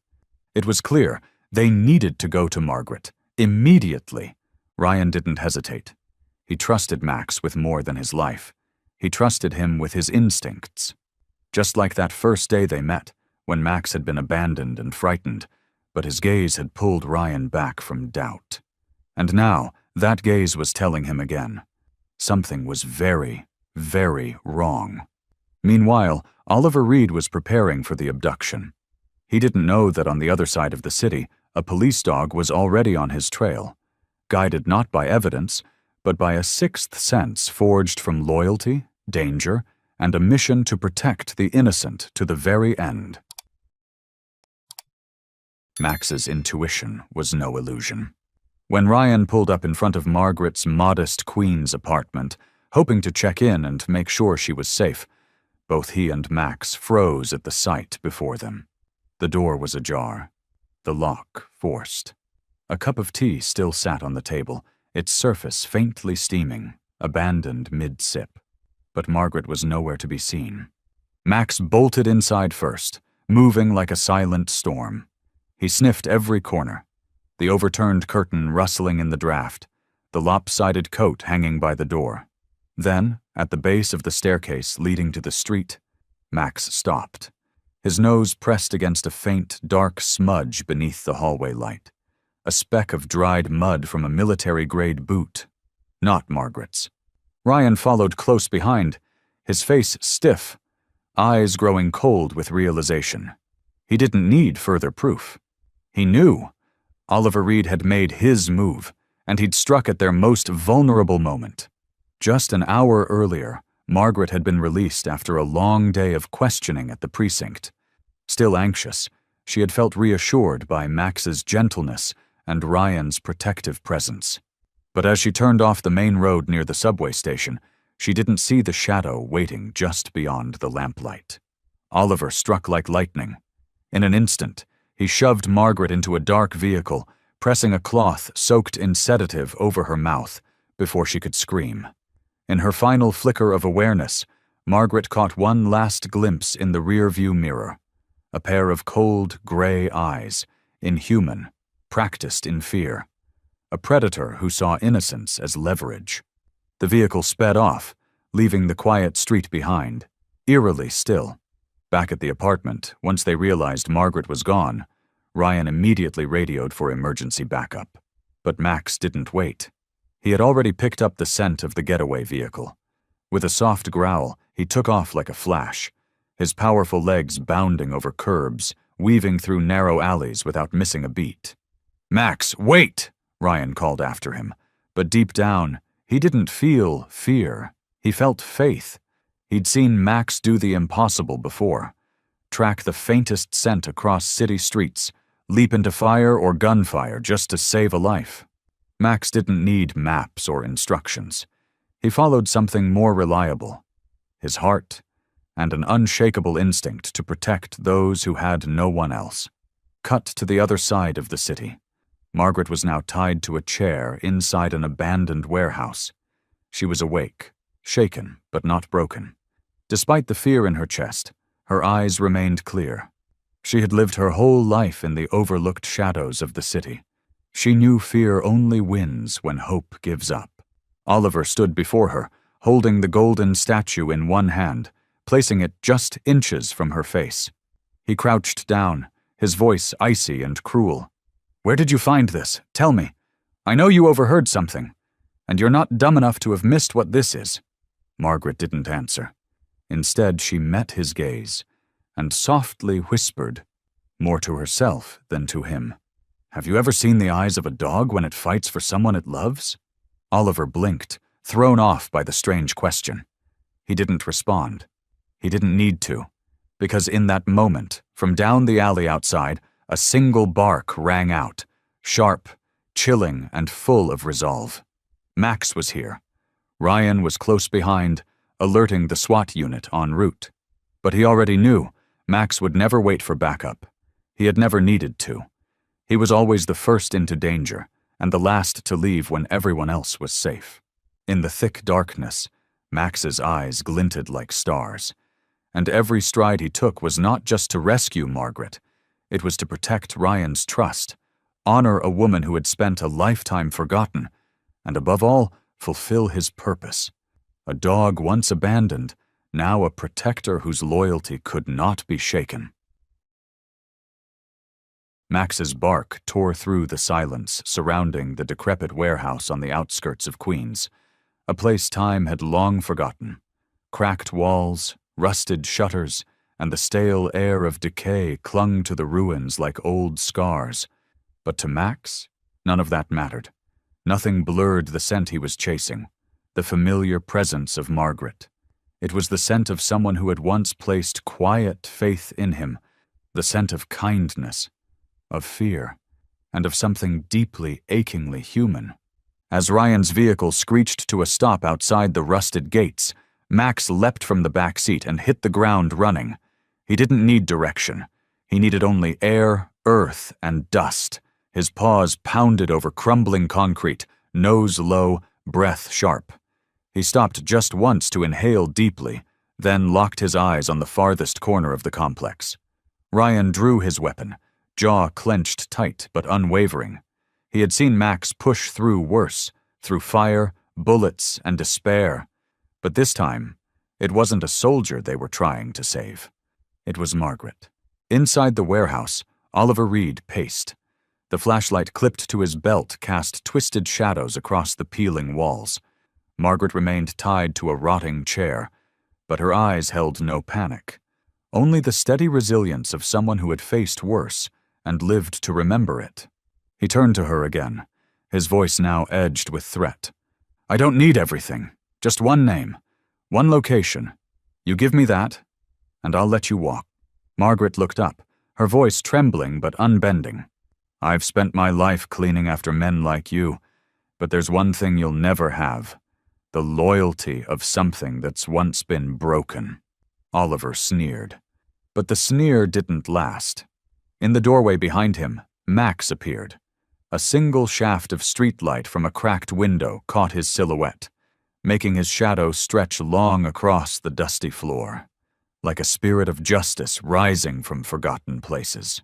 It was clear they needed to go to Margaret, immediately. Ryan didn't hesitate. He trusted Max with more than his life. He trusted him with his instincts. Just like that first day they met, when Max had been abandoned and frightened, but his gaze had pulled Ryan back from doubt. And now, that gaze was telling him again. Something was very, very wrong. Meanwhile, Oliver Reed was preparing for the abduction. He didn't know that on the other side of the city, a police dog was already on his trail, guided not by evidence, but by a sixth sense forged from loyalty, danger, and a mission to protect the innocent to the very end. Max's intuition was no illusion. When Ryan pulled up in front of Margaret's modest Queen's apartment, hoping to check in and make sure she was safe, both he and Max froze at the sight before them. The door was ajar, the lock forced. A cup of tea still sat on the table, its surface faintly steaming, abandoned mid-sip. But Margaret was nowhere to be seen. Max bolted inside first, moving like a silent storm. He sniffed every corner, the overturned curtain rustling in the draft, the lopsided coat hanging by the door. Then, at the base of the staircase leading to the street, Max stopped, his nose pressed against a faint, dark smudge beneath the hallway light, a speck of dried mud from a military-grade boot. Not Margaret's. Ryan followed close behind, his face stiff, eyes growing cold with realization. He didn't need further proof. He knew. Oliver Reed had made his move, and he'd struck at their most vulnerable moment. Just an hour earlier, Margaret had been released after a long day of questioning at the precinct. Still anxious, she had felt reassured by Max's gentleness and Ryan's protective presence. But as she turned off the main road near the subway station, she didn't see the shadow waiting just beyond the lamplight. Oliver struck like lightning. In an instant, he shoved Margaret into a dark vehicle, pressing a cloth soaked in sedative over her mouth before she could scream. In her final flicker of awareness, Margaret caught one last glimpse in the rear-view mirror. A pair of cold, gray eyes, inhuman, practiced in fear. A predator who saw innocence as leverage. The vehicle sped off, leaving the quiet street behind, eerily still. Back at the apartment, once they realized Margaret was gone, Ryan immediately radioed for emergency backup. But Max didn't wait. He had already picked up the scent of the getaway vehicle. With a soft growl, he took off like a flash, his powerful legs bounding over curbs, weaving through narrow alleys without missing a beat. "Max, wait!" Ryan called after him. But deep down, he didn't feel fear. He felt faith. He'd seen Max do the impossible before. Track the faintest scent across city streets, leap into fire or gunfire just to save a life. Max didn't need maps or instructions. He followed something more reliable, his heart, and an unshakable instinct to protect those who had no one else. Cut to the other side of the city. Margaret was now tied to a chair inside an abandoned warehouse. She was awake, shaken but not broken. Despite the fear in her chest, her eyes remained clear. She had lived her whole life in the overlooked shadows of the city. She knew fear only wins when hope gives up. Oliver stood before her, holding the golden statue in one hand, placing it just inches from her face. He crouched down, his voice icy and cruel. "Where did you find this? Tell me. I know you overheard something, and you're not dumb enough to have missed what this is." Margaret didn't answer. Instead, she met his gaze, and softly whispered, more to herself than to him, "Have you ever seen the eyes of a dog when it fights for someone it loves?" Oliver blinked, thrown off by the strange question. He didn't respond. He didn't need to, because in that moment, from down the alley outside, a single bark rang out, sharp, chilling, and full of resolve. Max was here. Ryan was close behind, alerting the SWAT unit en route. But he already knew Max would never wait for backup. He had never needed to. He was always the first into danger, and the last to leave when everyone else was safe. In the thick darkness, Max's eyes glinted like stars, and every stride he took was not just to rescue Margaret. It was to protect Ryan's trust, honor a woman who had spent a lifetime forgotten, and above all, fulfill his purpose. A dog once abandoned, now a protector whose loyalty could not be shaken. Max's bark tore through the silence surrounding the decrepit warehouse on the outskirts of Queens, a place time had long forgotten. Cracked walls, Rusted shutters and the stale air of decay clung to the ruins like old scars. But to Max, none of that mattered. Nothing blurred the scent he was chasing, the familiar presence of Margaret. It was the scent of someone who had once placed quiet faith in him, the scent of kindness, of fear, and of something deeply, achingly human. As Ryan's vehicle screeched to a stop outside the rusted gates, Max leapt from the back seat and hit the ground running. He didn't need direction. He needed only air, earth, and dust. His paws pounded over crumbling concrete, nose low, breath sharp. He stopped just once to inhale deeply, then locked his eyes on the farthest corner of the complex. Ryan drew his weapon, jaw clenched tight but unwavering. He had seen Max push through worse, through fire, bullets, and despair. But this time, it wasn't a soldier they were trying to save. It was Margaret. Inside the warehouse, Oliver Reed paced. The flashlight clipped to his belt cast twisted shadows across the peeling walls. Margaret remained tied to a rotting chair, but her eyes held no panic. Only the steady resilience of someone who had faced worse and lived to remember it. He turned to her again, his voice now edged with threat. "I don't need everything. Just one name, one location. You give me that, and I'll let you walk." Margaret looked up, her voice trembling but unbending. "I've spent my life cleaning after men like you, but there's one thing you'll never have. The loyalty of something that's once been broken." Oliver sneered. But the sneer didn't last. In the doorway behind him, Max appeared. A single shaft of streetlight from a cracked window caught his silhouette, making his shadow stretch long across the dusty floor, like a spirit of justice rising from forgotten places.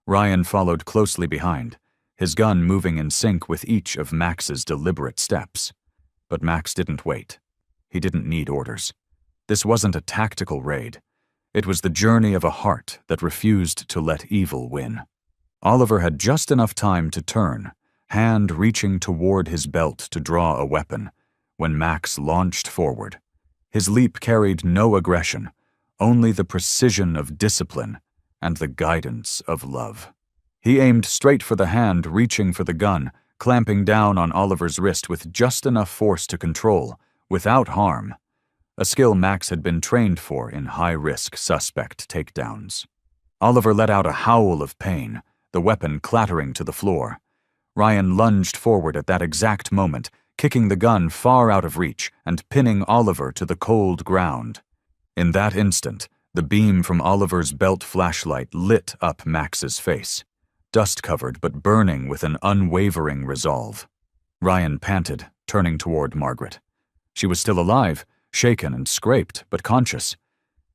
Ryan followed closely behind, his gun moving in sync with each of Max's deliberate steps. But Max didn't wait. He didn't need orders. This wasn't a tactical raid. It was the journey of a heart that refused to let evil win. Oliver had just enough time to turn, hand reaching toward his belt to draw a weapon, when Max launched forward. His leap carried no aggression, only the precision of discipline and the guidance of love. He aimed straight for the hand reaching for the gun, clamping down on Oliver's wrist with just enough force to control, without harm, a skill Max had been trained for in high-risk suspect takedowns. Oliver let out a howl of pain, the weapon clattering to the floor. Ryan lunged forward at that exact moment, kicking the gun far out of reach and pinning Oliver to the cold ground. In that instant, the beam from Oliver's belt flashlight lit up Max's face, dust-covered but burning with an unwavering resolve. Ryan panted, turning toward Margaret. She was still alive, shaken and scraped, but conscious.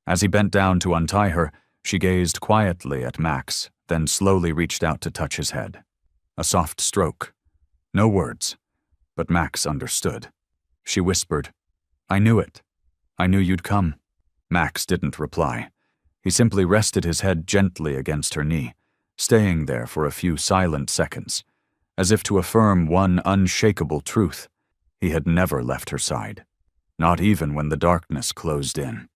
As he bent down to untie her, she gazed quietly at Max, then slowly reached out to touch his head. A soft stroke. No words, but Max understood. She whispered, "I knew it. I knew you'd come." Max didn't reply. He simply rested his head gently against her knee, staying there for a few silent seconds, as if to affirm one unshakable truth. He had never left her side, not even when the darkness closed in.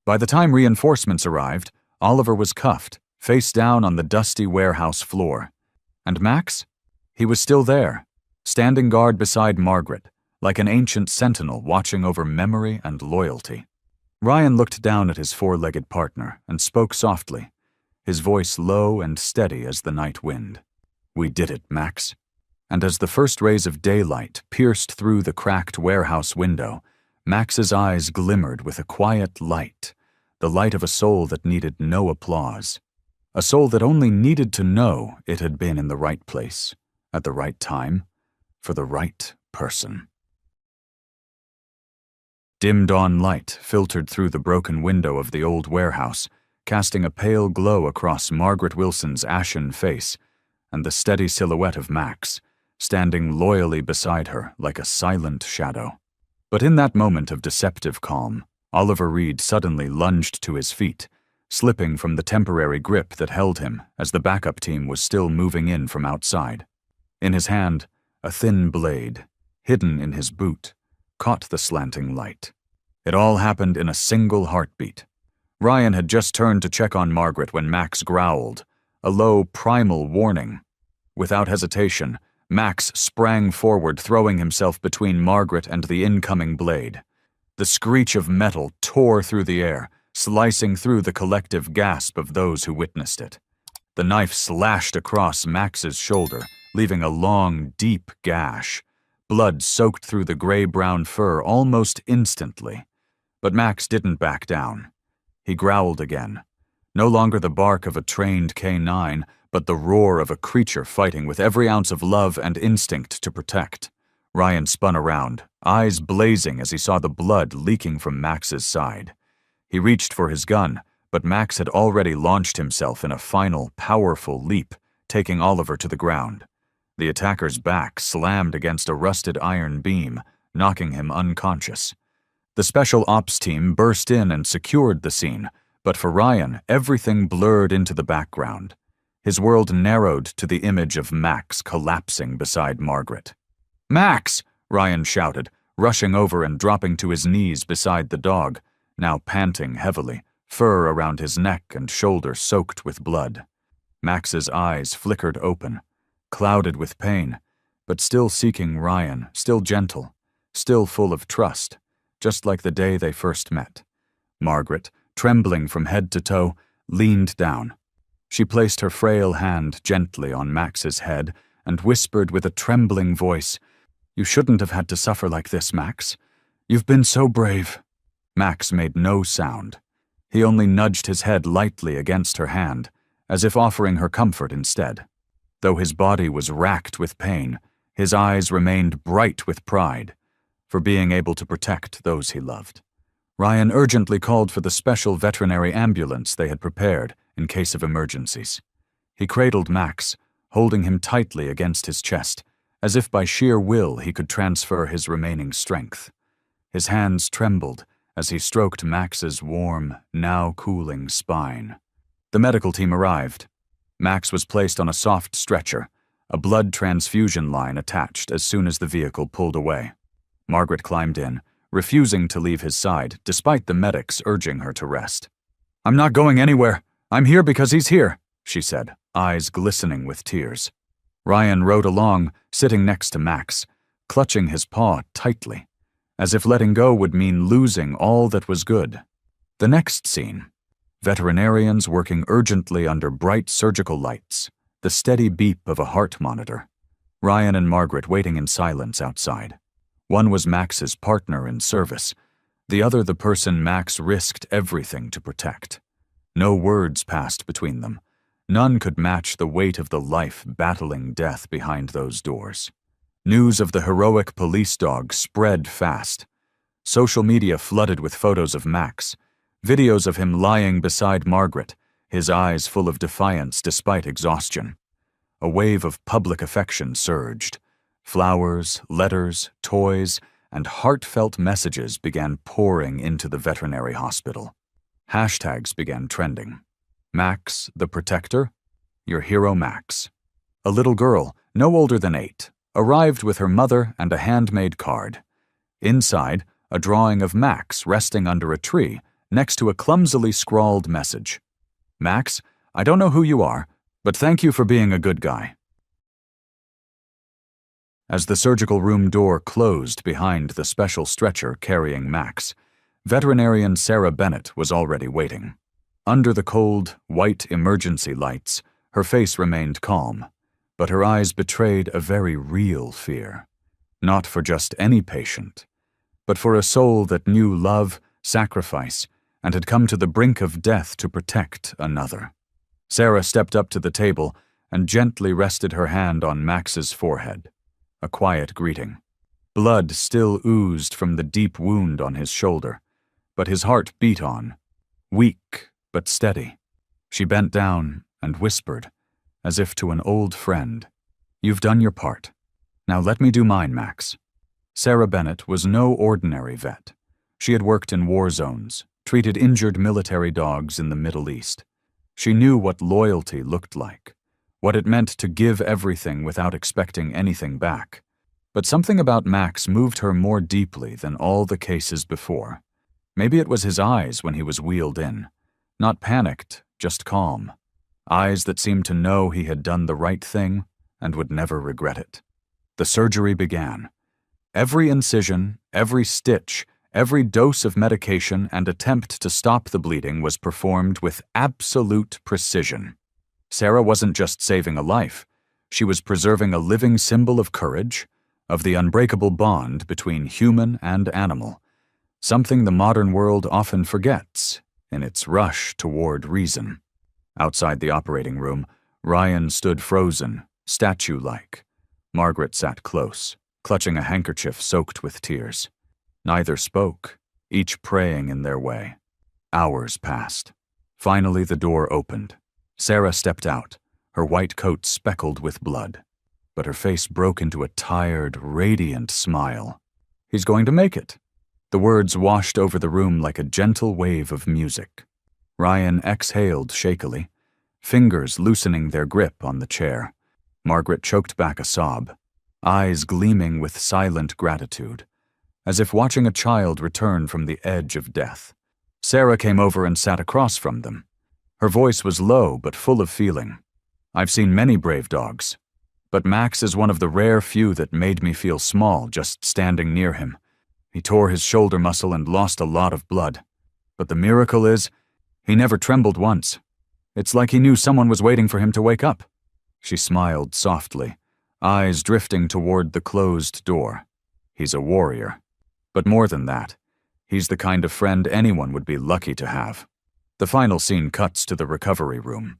By the time reinforcements arrived, Oliver was cuffed, face down on the dusty warehouse floor. And Max? He was still there, standing guard beside Margaret, like an ancient sentinel watching over memory and loyalty. Ryan looked down at his four-legged partner and spoke softly, his voice low and steady as the night wind. "We did it, Max." And as the first rays of daylight pierced through the cracked warehouse window, Max's eyes glimmered with a quiet light, the light of a soul that needed no applause. A soul that only needed to know it had been in the right place, at the right time, for the right person. Dim dawn light filtered through the broken window of the old warehouse, casting a pale glow across Margaret Wilson's ashen face and the steady silhouette of Max, standing loyally beside her like a silent shadow. But in that moment of deceptive calm, Oliver Reed suddenly lunged to his feet, slipping from the temporary grip that held him as the backup team was still moving in from outside. In his hand, a thin blade, hidden in his boot, caught the slanting light. It all happened in a single heartbeat, Ryan had just turned to check on Margaret when Max growled, a low, primal warning. Without hesitation, Max sprang forward, throwing himself between Margaret and the incoming blade. The screech of metal tore through the air, slicing through the collective gasp of those who witnessed it. The knife slashed across Max's shoulder, leaving a long, deep gash. Blood soaked through the gray-brown fur almost instantly. But Max didn't back down. He growled again. No longer the bark of a trained canine, but the roar of a creature fighting with every ounce of love and instinct to protect. Ryan spun around, eyes blazing as he saw the blood leaking from Max's side. He reached for his gun, but Max had already launched himself in a final, powerful leap, taking Oliver to the ground. The attacker's back slammed against a rusted iron beam, knocking him unconscious. The special ops team burst in and secured the scene, but for Ryan, everything blurred into the background. His world narrowed to the image of Max collapsing beside Margaret. "Max!" Ryan shouted, rushing over and dropping to his knees beside the dog, now panting heavily, fur around his neck and shoulder soaked with blood. Max's eyes flickered open, clouded with pain, but still seeking Ryan, still gentle, still full of trust, just like the day they first met. Margaret, trembling from head to toe, leaned down. She placed her frail hand gently on Max's head and whispered with a trembling voice, "You shouldn't have had to suffer like this, Max. You've been so brave." Max made no sound. He only nudged his head lightly against her hand, as if offering her comfort instead. Though his body was racked with pain, his eyes remained bright with pride for being able to protect those he loved. Ryan urgently called for the special veterinary ambulance they had prepared in case of emergencies. He cradled Max, holding him tightly against his chest, as if by sheer will he could transfer his remaining strength. His hands trembled as he stroked Max's warm, now cooling spine. The medical team arrived. Max was placed on a soft stretcher, a blood transfusion line attached as soon as the vehicle pulled away. Margaret climbed in, refusing to leave his side despite the medics urging her to rest. "I'm not going anywhere. I'm here because he's here," she said, eyes glistening with tears. Ryan rode along, sitting next to Max, clutching his paw tightly, as if letting go would mean losing all that was good. The next scene: veterinarians working urgently under bright surgical lights, the steady beep of a heart monitor. Ryan and Margaret waiting in silence outside. One was Max's partner in service, the other the person Max risked everything to protect. No words passed between them. None could match the weight of the life battling death behind those doors. News of the heroic police dog spread fast. Social media flooded with photos of Max, videos of him lying beside Margaret, his eyes full of defiance despite exhaustion. A wave of public affection surged. Flowers, letters, toys, and heartfelt messages began pouring into the veterinary hospital. Hashtags began trending. Max, the protector? Your hero Max. A little girl, no older than 8, arrived with her mother and a handmade card. Inside, a drawing of Max resting under a tree next to a clumsily scrawled message. "Max, I don't know who you are, but thank you for being a good guy." As the surgical room door closed behind the special stretcher carrying Max, veterinarian Sarah Bennett was already waiting. Under the cold, white emergency lights, her face remained calm, but her eyes betrayed a very real fear. Not for just any patient, but for a soul that knew love, sacrifice, and had come to the brink of death to protect another. Sarah stepped up to the table and gently rested her hand on Max's forehead. A quiet greeting. Blood still oozed from the deep wound on his shoulder, but his heart beat on, weak but steady. She bent down and whispered, as if to an old friend, "You've done your part. Now let me do mine, Max." Sarah Bennett was no ordinary vet. She had worked in war zones, treated injured military dogs in the Middle East. She knew what loyalty looked like, what it meant to give everything without expecting anything back. But something about Max moved her more deeply than all the cases before. Maybe it was his eyes when he was wheeled in. Not panicked, just calm. Eyes that seemed to know he had done the right thing and would never regret it. The surgery began. Every incision, every stitch, every dose of medication and attempt to stop the bleeding was performed with absolute precision. Sarah wasn't just saving a life. She was preserving a living symbol of courage, of the unbreakable bond between human and animal, something the modern world often forgets in its rush toward reason. Outside the operating room, Ryan stood frozen, statue-like. Margaret sat close, clutching a handkerchief soaked with tears. Neither spoke, each praying in their way. Hours passed. Finally, the door opened. Sarah stepped out, her white coat speckled with blood, but her face broke into a tired, radiant smile. "He's going to make it." The words washed over the room like a gentle wave of music. Ryan exhaled shakily, fingers loosening their grip on the chair. Margaret choked back a sob, eyes gleaming with silent gratitude, as if watching a child return from the edge of death. Sarah came over and sat across from them. Her voice was low but full of feeling. "I've seen many brave dogs, but Max is one of the rare few that made me feel small just standing near him. He tore his shoulder muscle and lost a lot of blood. But the miracle is, he never trembled once. It's like he knew someone was waiting for him to wake up." She smiled softly, eyes drifting toward the closed door. "He's a warrior. But more than that, he's the kind of friend anyone would be lucky to have." The final scene cuts to the recovery room.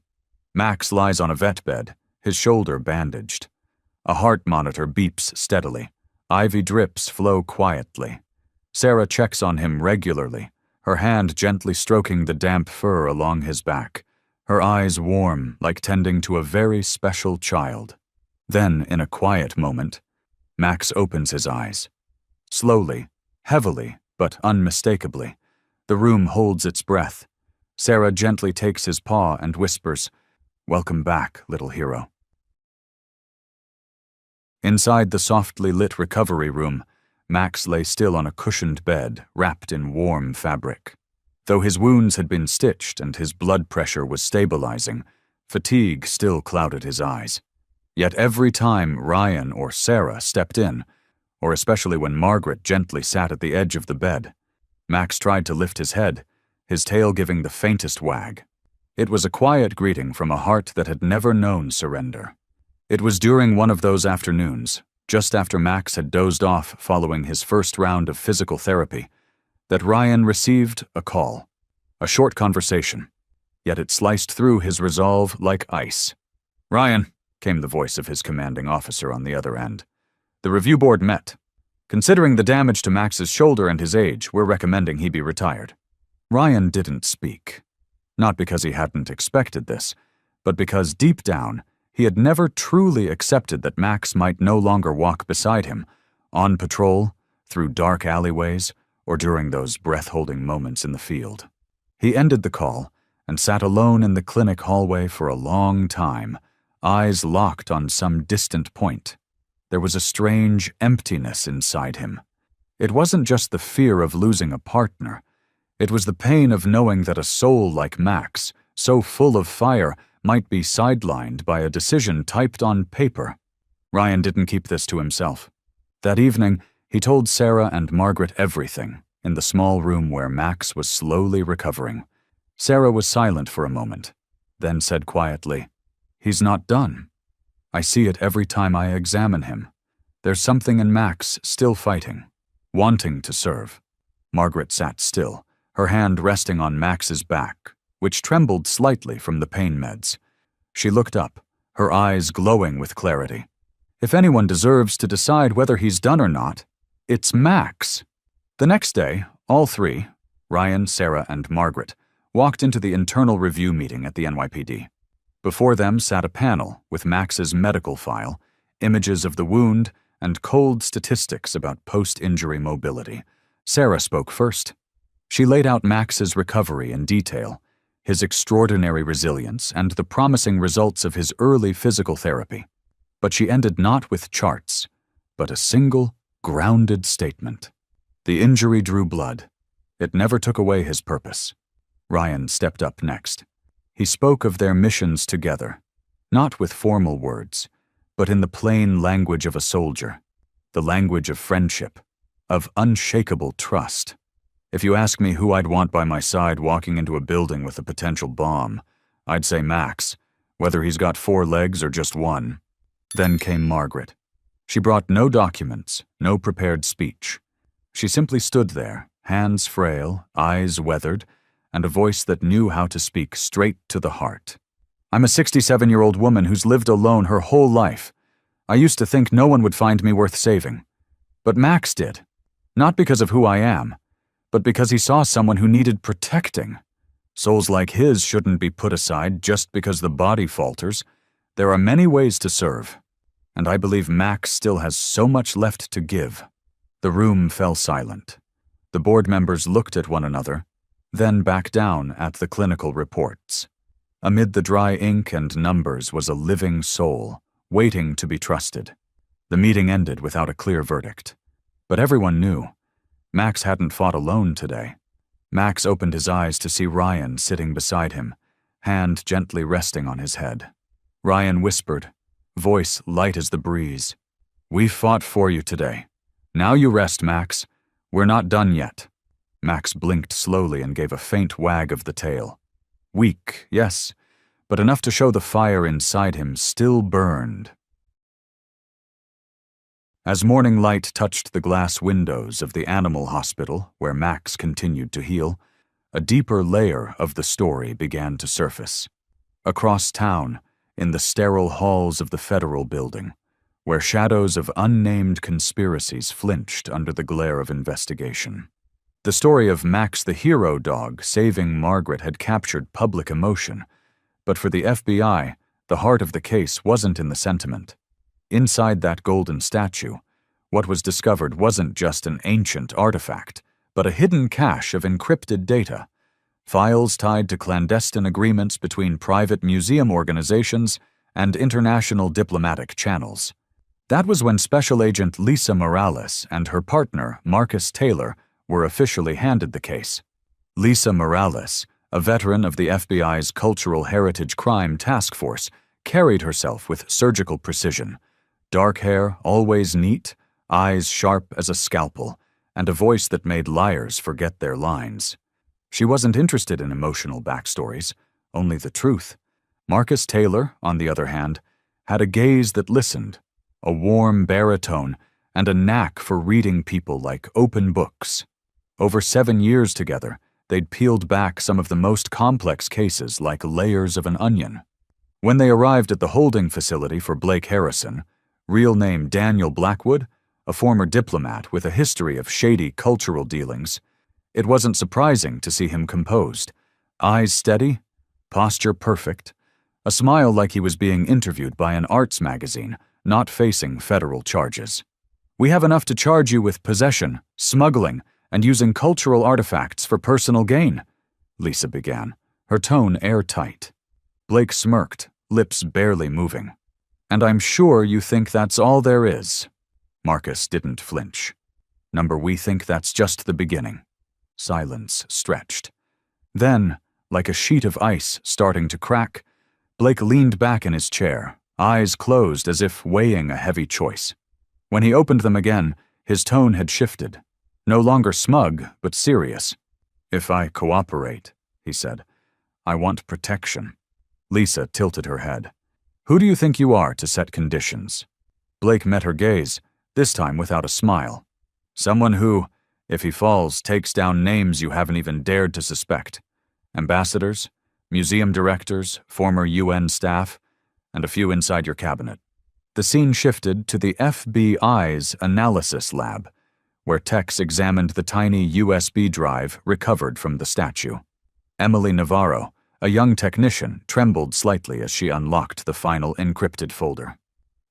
Max lies on a vet bed, his shoulder bandaged. A heart monitor beeps steadily. IV drips flow quietly. Sarah checks on him regularly, her hand gently stroking the damp fur along his back, her eyes warm like tending to a very special child. Then, in a quiet moment, Max opens his eyes. Slowly, heavily, but unmistakably, the room holds its breath. Sarah gently takes his paw and whispers, "Welcome back, little hero." Inside the softly lit recovery room, Max lay still on a cushioned bed, wrapped in warm fabric. Though his wounds had been stitched and his blood pressure was stabilizing, fatigue still clouded his eyes. Yet every time Ryan or Sarah stepped in, or especially when Margaret gently sat at the edge of the bed, Max tried to lift his head, his tail giving the faintest wag. It was a quiet greeting from a heart that had never known surrender. It was during one of those afternoons, just after Max had dozed off following his first round of physical therapy, that Ryan received a call, a short conversation, yet it sliced through his resolve like ice. "Ryan," came the voice of his commanding officer on the other end. "The review board met. Considering the damage to Max's shoulder and his age, we're recommending he be retired." Ryan didn't speak, not because he hadn't expected this, but because deep down, he had never truly accepted that Max might no longer walk beside him, on patrol, through dark alleyways, or during those breath-holding moments in the field. He ended the call and sat alone in the clinic hallway for a long time, eyes locked on some distant point. There was a strange emptiness inside him. It wasn't just the fear of losing a partner. It was the pain of knowing that a soul like Max, so full of fire, might be sidelined by a decision typed on paper. Ryan didn't keep this to himself. That evening, he told Sarah and Margaret everything, in the small room where Max was slowly recovering. Sarah was silent for a moment, then said quietly, "He's not done. I see it every time I examine him. There's something in Max still fighting, wanting to serve." Margaret sat still, her hand resting on Max's back, which trembled slightly from the pain meds. She looked up, her eyes glowing with clarity. "If anyone deserves to decide whether he's done or not, it's Max." The next day, all three, Ryan, Sarah, and Margaret, walked into the internal review meeting at the NYPD. Before them sat a panel with Max's medical file, images of the wound, and cold statistics about post-injury mobility. Sarah spoke first. She laid out Max's recovery in detail, his extraordinary resilience, and the promising results of his early physical therapy. But she ended not with charts, but a single, grounded statement. The injury drew blood. It never took away his purpose. Ryan stepped up next. He spoke of their missions together, not with formal words, but in the plain language of a soldier, the language of friendship, of unshakable trust. If you ask me who I'd want by my side walking into a building with a potential bomb, I'd say Max, whether he's got 4 legs or just one. Then came Margaret. She brought no documents, no prepared speech. She simply stood there, hands frail, eyes weathered, and a voice that knew how to speak straight to the heart. I'm a 67-year-old woman who's lived alone her whole life. I used to think no one would find me worth saving. But Max did. Not because of who I am, but because he saw someone who needed protecting. Souls like his shouldn't be put aside just because the body falters. There are many ways to serve, and I believe Max still has so much left to give. The room fell silent. The board members looked at one another, then back down at the clinical reports. Amid the dry ink and numbers was a living soul, waiting to be trusted. The meeting ended without a clear verdict. But everyone knew. Max hadn't fought alone today. Max opened his eyes to see Ryan sitting beside him, hand gently resting on his head. Ryan whispered, voice light as the breeze, "We fought for you today. Now you rest, Max. We're not done yet." Max blinked slowly and gave a faint wag of the tail. Weak, yes, but enough to show the fire inside him still burned. As morning light touched the glass windows of the animal hospital where Max continued to heal, a deeper layer of the story began to surface. Across town, in the sterile halls of the federal building, where shadows of unnamed conspiracies flinched under the glare of investigation. The story of Max the hero dog saving Margaret had captured public emotion, but for the FBI, the heart of the case wasn't in the sentiment. Inside that golden statue, what was discovered wasn't just an ancient artifact, but a hidden cache of encrypted data, files tied to clandestine agreements between private museum organizations and international diplomatic channels. That was when Special Agent Lisa Morales and her partner, Marcus Taylor, were officially handed the case. Lisa Morales, a veteran of the FBI's Cultural Heritage Crime Task Force, carried herself with surgical precision. Dark hair, always neat, eyes sharp as a scalpel, and a voice that made liars forget their lines. She wasn't interested in emotional backstories, only the truth. Marcus Taylor, on the other hand, had a gaze that listened, a warm baritone, and a knack for reading people like open books. Over 7 years together, they'd peeled back some of the most complex cases like layers of an onion. When they arrived at the holding facility for Blake Harrison, real name Daniel Blackwood, a former diplomat with a history of shady cultural dealings, it wasn't surprising to see him composed, eyes steady, posture perfect, a smile like he was being interviewed by an arts magazine, not facing federal charges. "We have enough to charge you with possession, smuggling, and using cultural artifacts for personal gain," Lisa began, her tone airtight. Blake smirked, lips barely moving. "And I'm sure you think that's all there is." Marcus didn't flinch. "We think that's just the beginning." Silence stretched. Then, like a sheet of ice starting to crack, Blake leaned back in his chair, eyes closed as if weighing a heavy choice. When he opened them again, his tone had shifted. No longer smug, but serious. "If I cooperate," he said, "I want protection." Lisa tilted her head. "Who do you think you are to set conditions?" Blake met her gaze, this time without a smile. "Someone who, if he falls, takes down names you haven't even dared to suspect. Ambassadors, museum directors, former UN staff, and a few inside your cabinet." The scene shifted to the FBI's analysis lab, where techs examined the tiny USB drive recovered from the statue. Emily Navarro, a young technician, trembled slightly as she unlocked the final encrypted folder.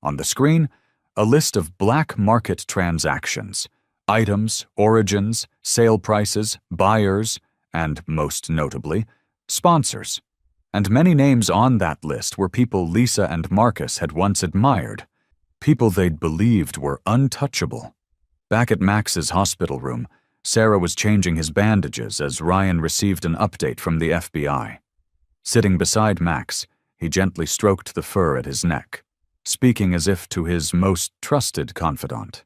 On the screen, a list of black market transactions, items, origins, sale prices, buyers, and, most notably, sponsors. And many names on that list were people Lisa and Marcus had once admired, people they'd believed were untouchable. Back at Max's hospital room, Sarah was changing his bandages as Ryan received an update from the FBI. Sitting beside Max, he gently stroked the fur at his neck, speaking as if to his most trusted confidant.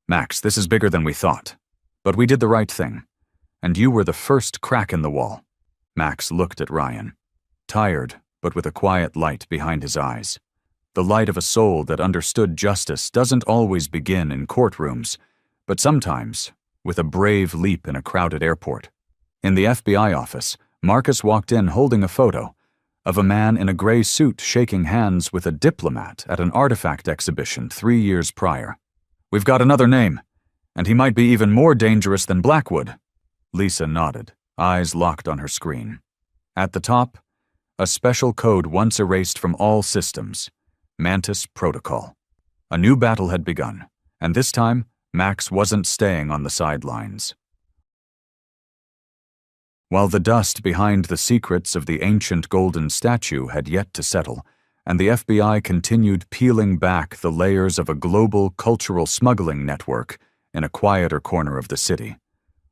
"Max, this is bigger than we thought. But we did the right thing, and you were the first crack in the wall." Max looked at Ryan, tired but with a quiet light behind his eyes. The light of a soul that understood justice doesn't always begin in courtrooms, but sometimes with a brave leap in a crowded airport. In the FBI office, Marcus walked in holding a photo of a man in a gray suit shaking hands with a diplomat at an artifact exhibition 3 years prior. "We've got another name, and he might be even more dangerous than Blackwood." Lisa nodded, eyes locked on her screen. At the top, a special code once erased from all systems: Mantis Protocol. A new battle had begun, and this time, Max wasn't staying on the sidelines. While the dust behind the secrets of the ancient golden statue had yet to settle, and the FBI continued peeling back the layers of a global cultural smuggling network in a quieter corner of the city,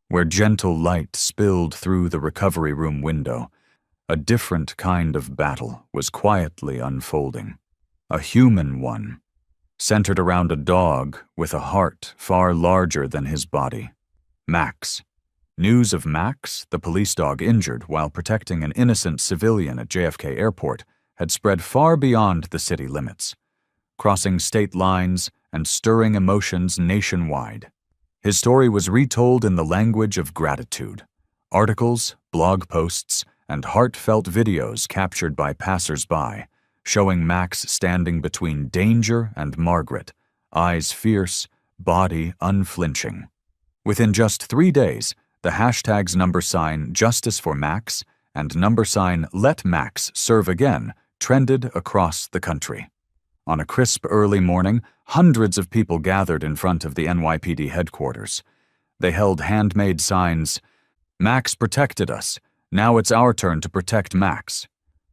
where gentle light spilled through the recovery room window, a different kind of battle was quietly unfolding. A human one, centered around a dog with a heart far larger than his body. Max. News of Max, the police dog injured while protecting an innocent civilian at JFK Airport, had spread far beyond the city limits, crossing state lines and stirring emotions nationwide. His story was retold in the language of gratitude. Articles, blog posts, and heartfelt videos captured by passers-by, showing Max standing between danger and Margaret, eyes fierce, body unflinching. Within just 3 days, the hashtags #Justice for Max and #Let Max Serve Again trended across the country. On a crisp early morning, hundreds of people gathered in front of the NYPD headquarters. They held handmade signs: "Max protected us. Now it's our turn to protect Max."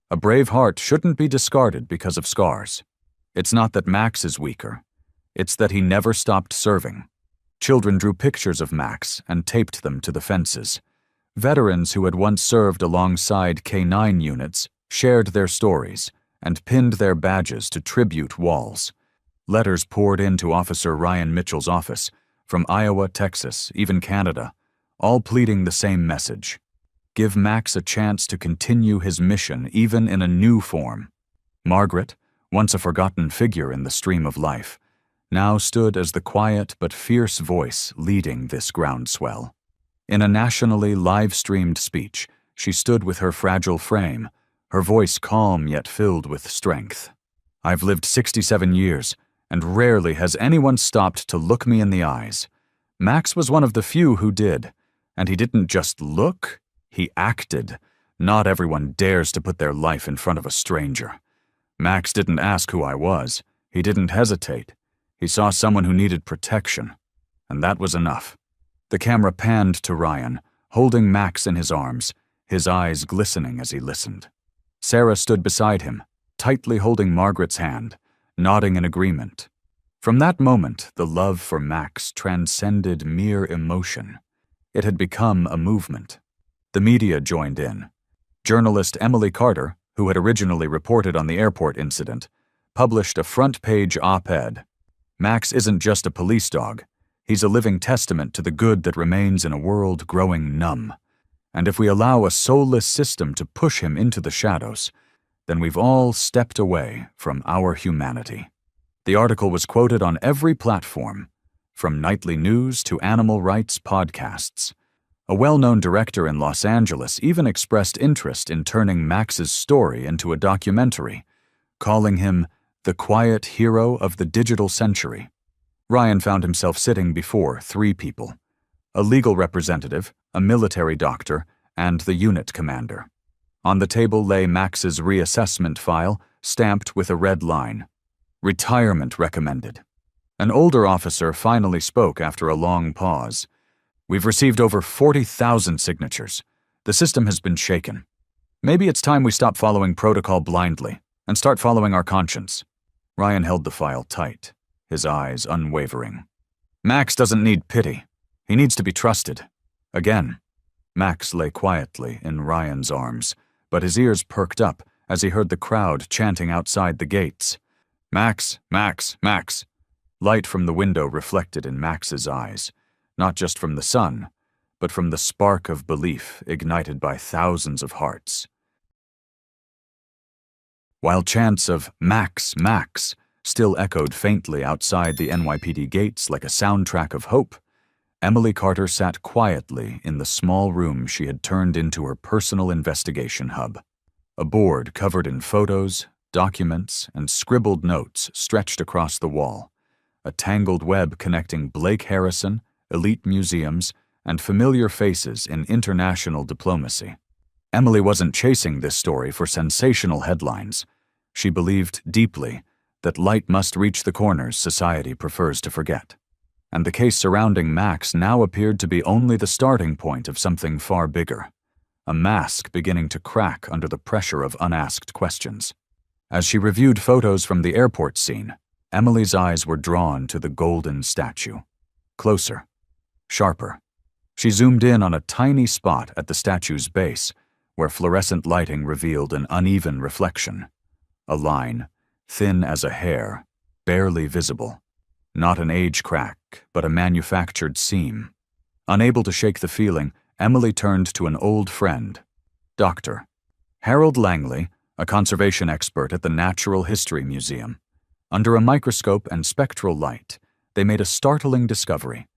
A brave heart shouldn't be discarded because of scars. It's not that Max is weaker. It's that he never stopped serving. Children drew pictures of Max and taped them to the fences. Veterans who had once served alongside K-9 units shared their stories and pinned their badges to tribute walls. Letters poured into Officer Ryan Mitchell's office, from Iowa, Texas, even Canada, all pleading the same message: give Max a chance to continue his mission even in a new form. Margaret, once a forgotten figure in the stream of life, now stood as the quiet but fierce voice leading this groundswell. In a nationally live-streamed speech, she stood with her fragile frame, her voice calm yet filled with strength. "I've lived 67 years, and rarely has anyone stopped to look me in the eyes. Max was one of the few who did, and he didn't just look, he acted. Not everyone dares to put their life in front of a stranger. Max didn't ask who I was. He didn't hesitate. He saw someone who needed protection, and that was enough." The camera panned to Ryan, holding Max in his arms, his eyes glistening as he listened. Sarah stood beside him, tightly holding Margaret's hand, nodding in agreement. From that moment, the love for Max transcended mere emotion. It had become a movement. The media joined in. Journalist Emily Carter, who had originally reported on the airport incident, published a front-page op-ed. "Max isn't just a police dog. He's a living testament to the good that remains in a world growing numb. And if we allow a soulless system to push him into the shadows, then we've all stepped away from our humanity." The article was quoted on every platform, from nightly news to animal rights podcasts. A well-known director in Los Angeles even expressed interest in turning Max's story into a documentary, calling him the quiet hero of the digital century. Ryan found himself sitting before 3 people: a legal representative, a military doctor, and the unit commander. On the table lay Max's reassessment file, stamped with a red line: "Retirement recommended." An older officer finally spoke after a long pause. "We've received over 40,000 signatures. The system has been shaken. Maybe it's time we stop following protocol blindly and start following our conscience." Ryan held the file tight, his eyes unwavering. "Max doesn't need pity. He needs to be trusted. Again, Max lay quietly in Ryan's arms, but his ears perked up as he heard the crowd chanting outside the gates. "Max, Max, Max." Light from the window reflected in Max's eyes, not just from the sun, but from the spark of belief ignited by thousands of hearts. While chants of "Max, Max" still echoed faintly outside the NYPD gates like a soundtrack of hope, Emily Carter sat quietly in the small room she had turned into her personal investigation hub. A board covered in photos, documents, and scribbled notes stretched across the wall, a tangled web connecting Blake Harrison, elite museums, and familiar faces in international diplomacy. Emily wasn't chasing this story for sensational headlines. She believed deeply that light must reach the corners society prefers to forget. And the case surrounding Max now appeared to be only the starting point of something far bigger, a mask beginning to crack under the pressure of unasked questions. As she reviewed photos from the airport scene, Emily's eyes were drawn to the golden statue. Closer, sharper. She zoomed in on a tiny spot at the statue's base, where fluorescent lighting revealed an uneven reflection. A line, thin as a hair, barely visible. Not an age crack, but a manufactured seam. Unable to shake the feeling, Emily turned to an old friend, Dr. Harold Langley, a conservation expert at the Natural History Museum. Under a microscope and spectral light, they made a startling discovery.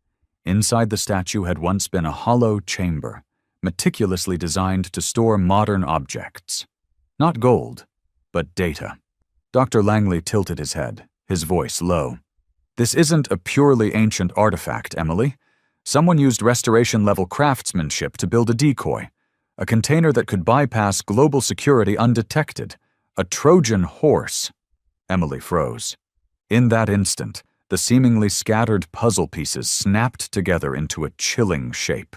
Inside the statue had once been a hollow chamber, meticulously designed to store modern objects. Not gold, but data. Dr. Langley tilted his head, his voice low. "This isn't a purely ancient artifact, Emily. Someone used restoration-level craftsmanship to build a decoy, a container that could bypass global security undetected. A Trojan horse." Emily froze. In that instant, the seemingly scattered puzzle pieces snapped together into a chilling shape.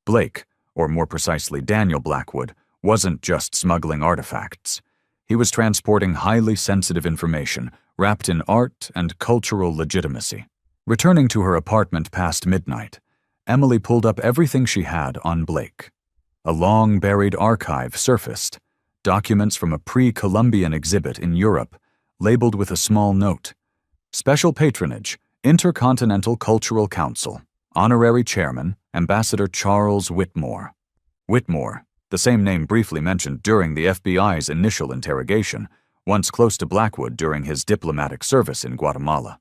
Blake, or more precisely Daniel Blackwood, wasn't just smuggling artifacts. He was transporting highly sensitive information, wrapped in art and cultural legitimacy. Returning to her apartment past midnight, Emily pulled up everything she had on Blake. A long-buried archive surfaced, documents from a pre-Columbian exhibit in Europe, labeled with a small note. Special patronage, Intercontinental Cultural Council, Honorary Chairman, Ambassador Charles Whitmore. Whitmore, the same name briefly mentioned during the FBI's initial interrogation, once close to Blackwood during his diplomatic service in Guatemala.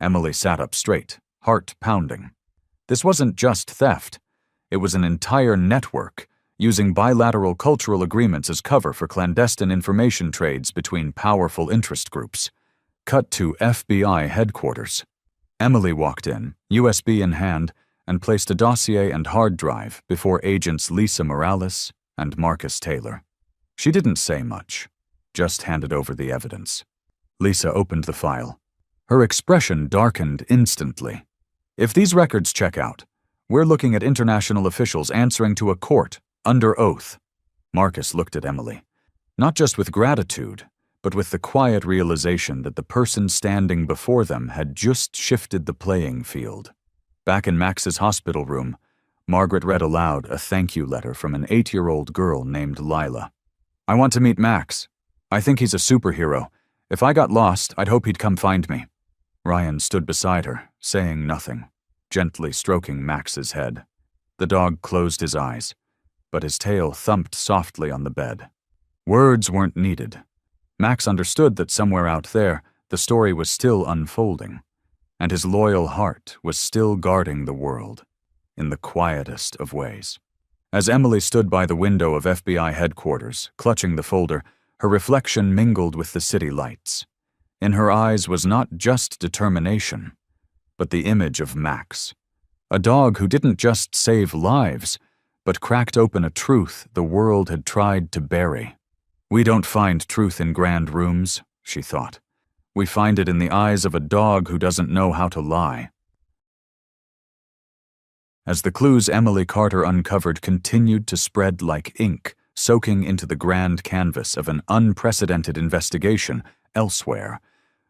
Emily sat up straight, heart pounding. This wasn't just theft. It was an entire network, using bilateral cultural agreements as cover for clandestine information trades between powerful interest groups. Cut to FBI headquarters. Emily walked in, USB in hand, and placed a dossier and hard drive before agents Lisa Morales and Marcus Taylor. She didn't say much, just handed over the evidence. Lisa opened the file. Her expression darkened instantly. "If these records check out, we're looking at international officials answering to a court, under oath." Marcus looked at Emily, not just with gratitude, but with the quiet realization that the person standing before them had just shifted the playing field. Back in Max's hospital room, Margaret read aloud a thank you letter from an 8-year-old girl named Lila. "I want to meet Max. I think he's a superhero. If I got lost, I'd hope he'd come find me." Ryan stood beside her, saying nothing, gently stroking Max's head. The dog closed his eyes, but his tail thumped softly on the bed. Words weren't needed. Max understood that somewhere out there, the story was still unfolding, and his loyal heart was still guarding the world, in the quietest of ways. As Emily stood by the window of FBI headquarters, clutching the folder, her reflection mingled with the city lights. In her eyes was not just determination, but the image of Max, a dog who didn't just save lives, but cracked open a truth the world had tried to bury. "We don't find truth in grand rooms," she thought. "We find it in the eyes of a dog who doesn't know how to lie." As the clues Emily Carter uncovered continued to spread like ink, soaking into the grand canvas of an unprecedented investigation elsewhere,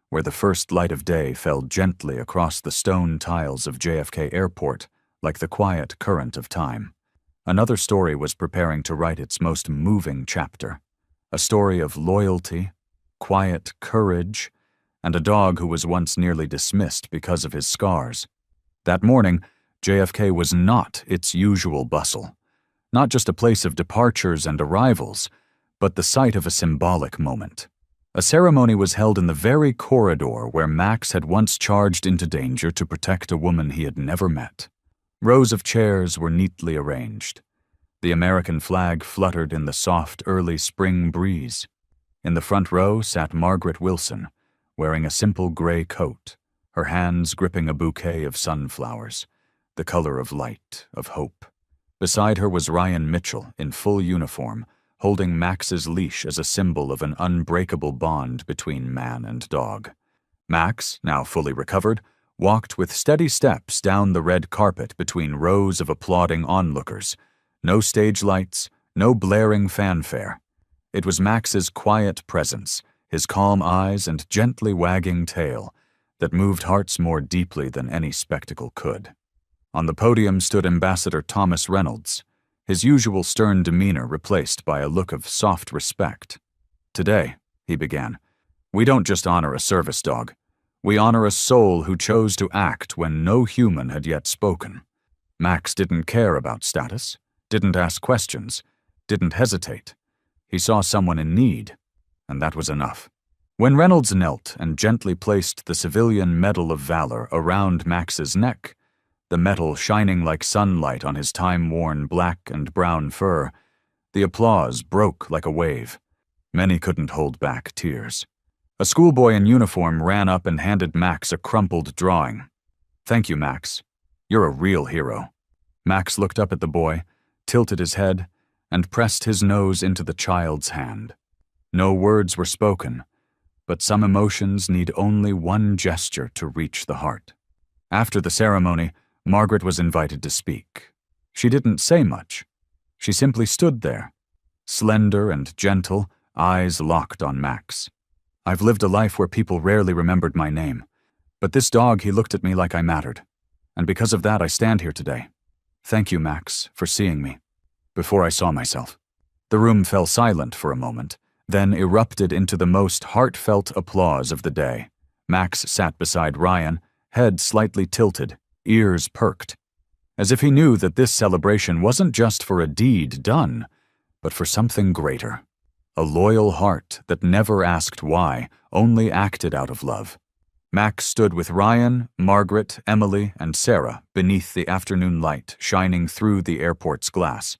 where the first light of day fell gently across the stone tiles of JFK Airport, like the quiet current of time. Another story was preparing to write its most moving chapter, a story of loyalty, quiet courage, and a dog who was once nearly dismissed because of his scars. That morning, JFK was not its usual bustle, not just a place of departures and arrivals, but the site of a symbolic moment. A ceremony was held in the very corridor where Max had once charged into danger to protect a woman he had never met. Rows of chairs were neatly arranged. The American flag fluttered in the soft early spring breeze. In the front row sat Margaret Wilson, wearing a simple gray coat, her hands gripping a bouquet of sunflowers, the color of light, of hope. Beside her was Ryan Mitchell, in full uniform, holding Max's leash as a symbol of an unbreakable bond between man and dog. Max, now fully recovered, walked with steady steps down the red carpet between rows of applauding onlookers. No stage lights, no blaring fanfare. It was Max's quiet presence, his calm eyes and gently wagging tail, that moved hearts more deeply than any spectacle could. On the podium stood Ambassador Thomas Reynolds, his usual stern demeanor replaced by a look of soft respect. "Today," he began, "we don't just honor a service dog. We honor a soul who chose to act when no human had yet spoken." Max didn't care about status, didn't ask questions, didn't hesitate. He saw someone in need, and that was enough. When Reynolds knelt and gently placed the Civilian Medal of Valor around Max's neck, the metal shining like sunlight on his time-worn black and brown fur, the applause broke like a wave. Many couldn't hold back tears. A schoolboy in uniform ran up and handed Max a crumpled drawing. "Thank you, Max. You're a real hero." Max looked up at the boy, tilted his head, and pressed his nose into the child's hand. No words were spoken, but some emotions need only one gesture to reach the heart. After the ceremony, Margaret was invited to speak. She didn't say much. She simply stood there, slender and gentle, eyes locked on Max. "I've lived a life where people rarely remembered my name, but this dog, he looked at me like I mattered, and because of that I stand here today. Thank you, Max, for seeing me." Before I saw myself. The room fell silent for a moment, then erupted into the most heartfelt applause of the day. Max sat beside Ryan, head slightly tilted, ears perked, as if he knew that this celebration wasn't just for a deed done, but for something greater. A loyal heart that never asked why, only acted out of love. Max stood with Ryan, Margaret, Emily, and Sarah beneath the afternoon light shining through the airport's glass.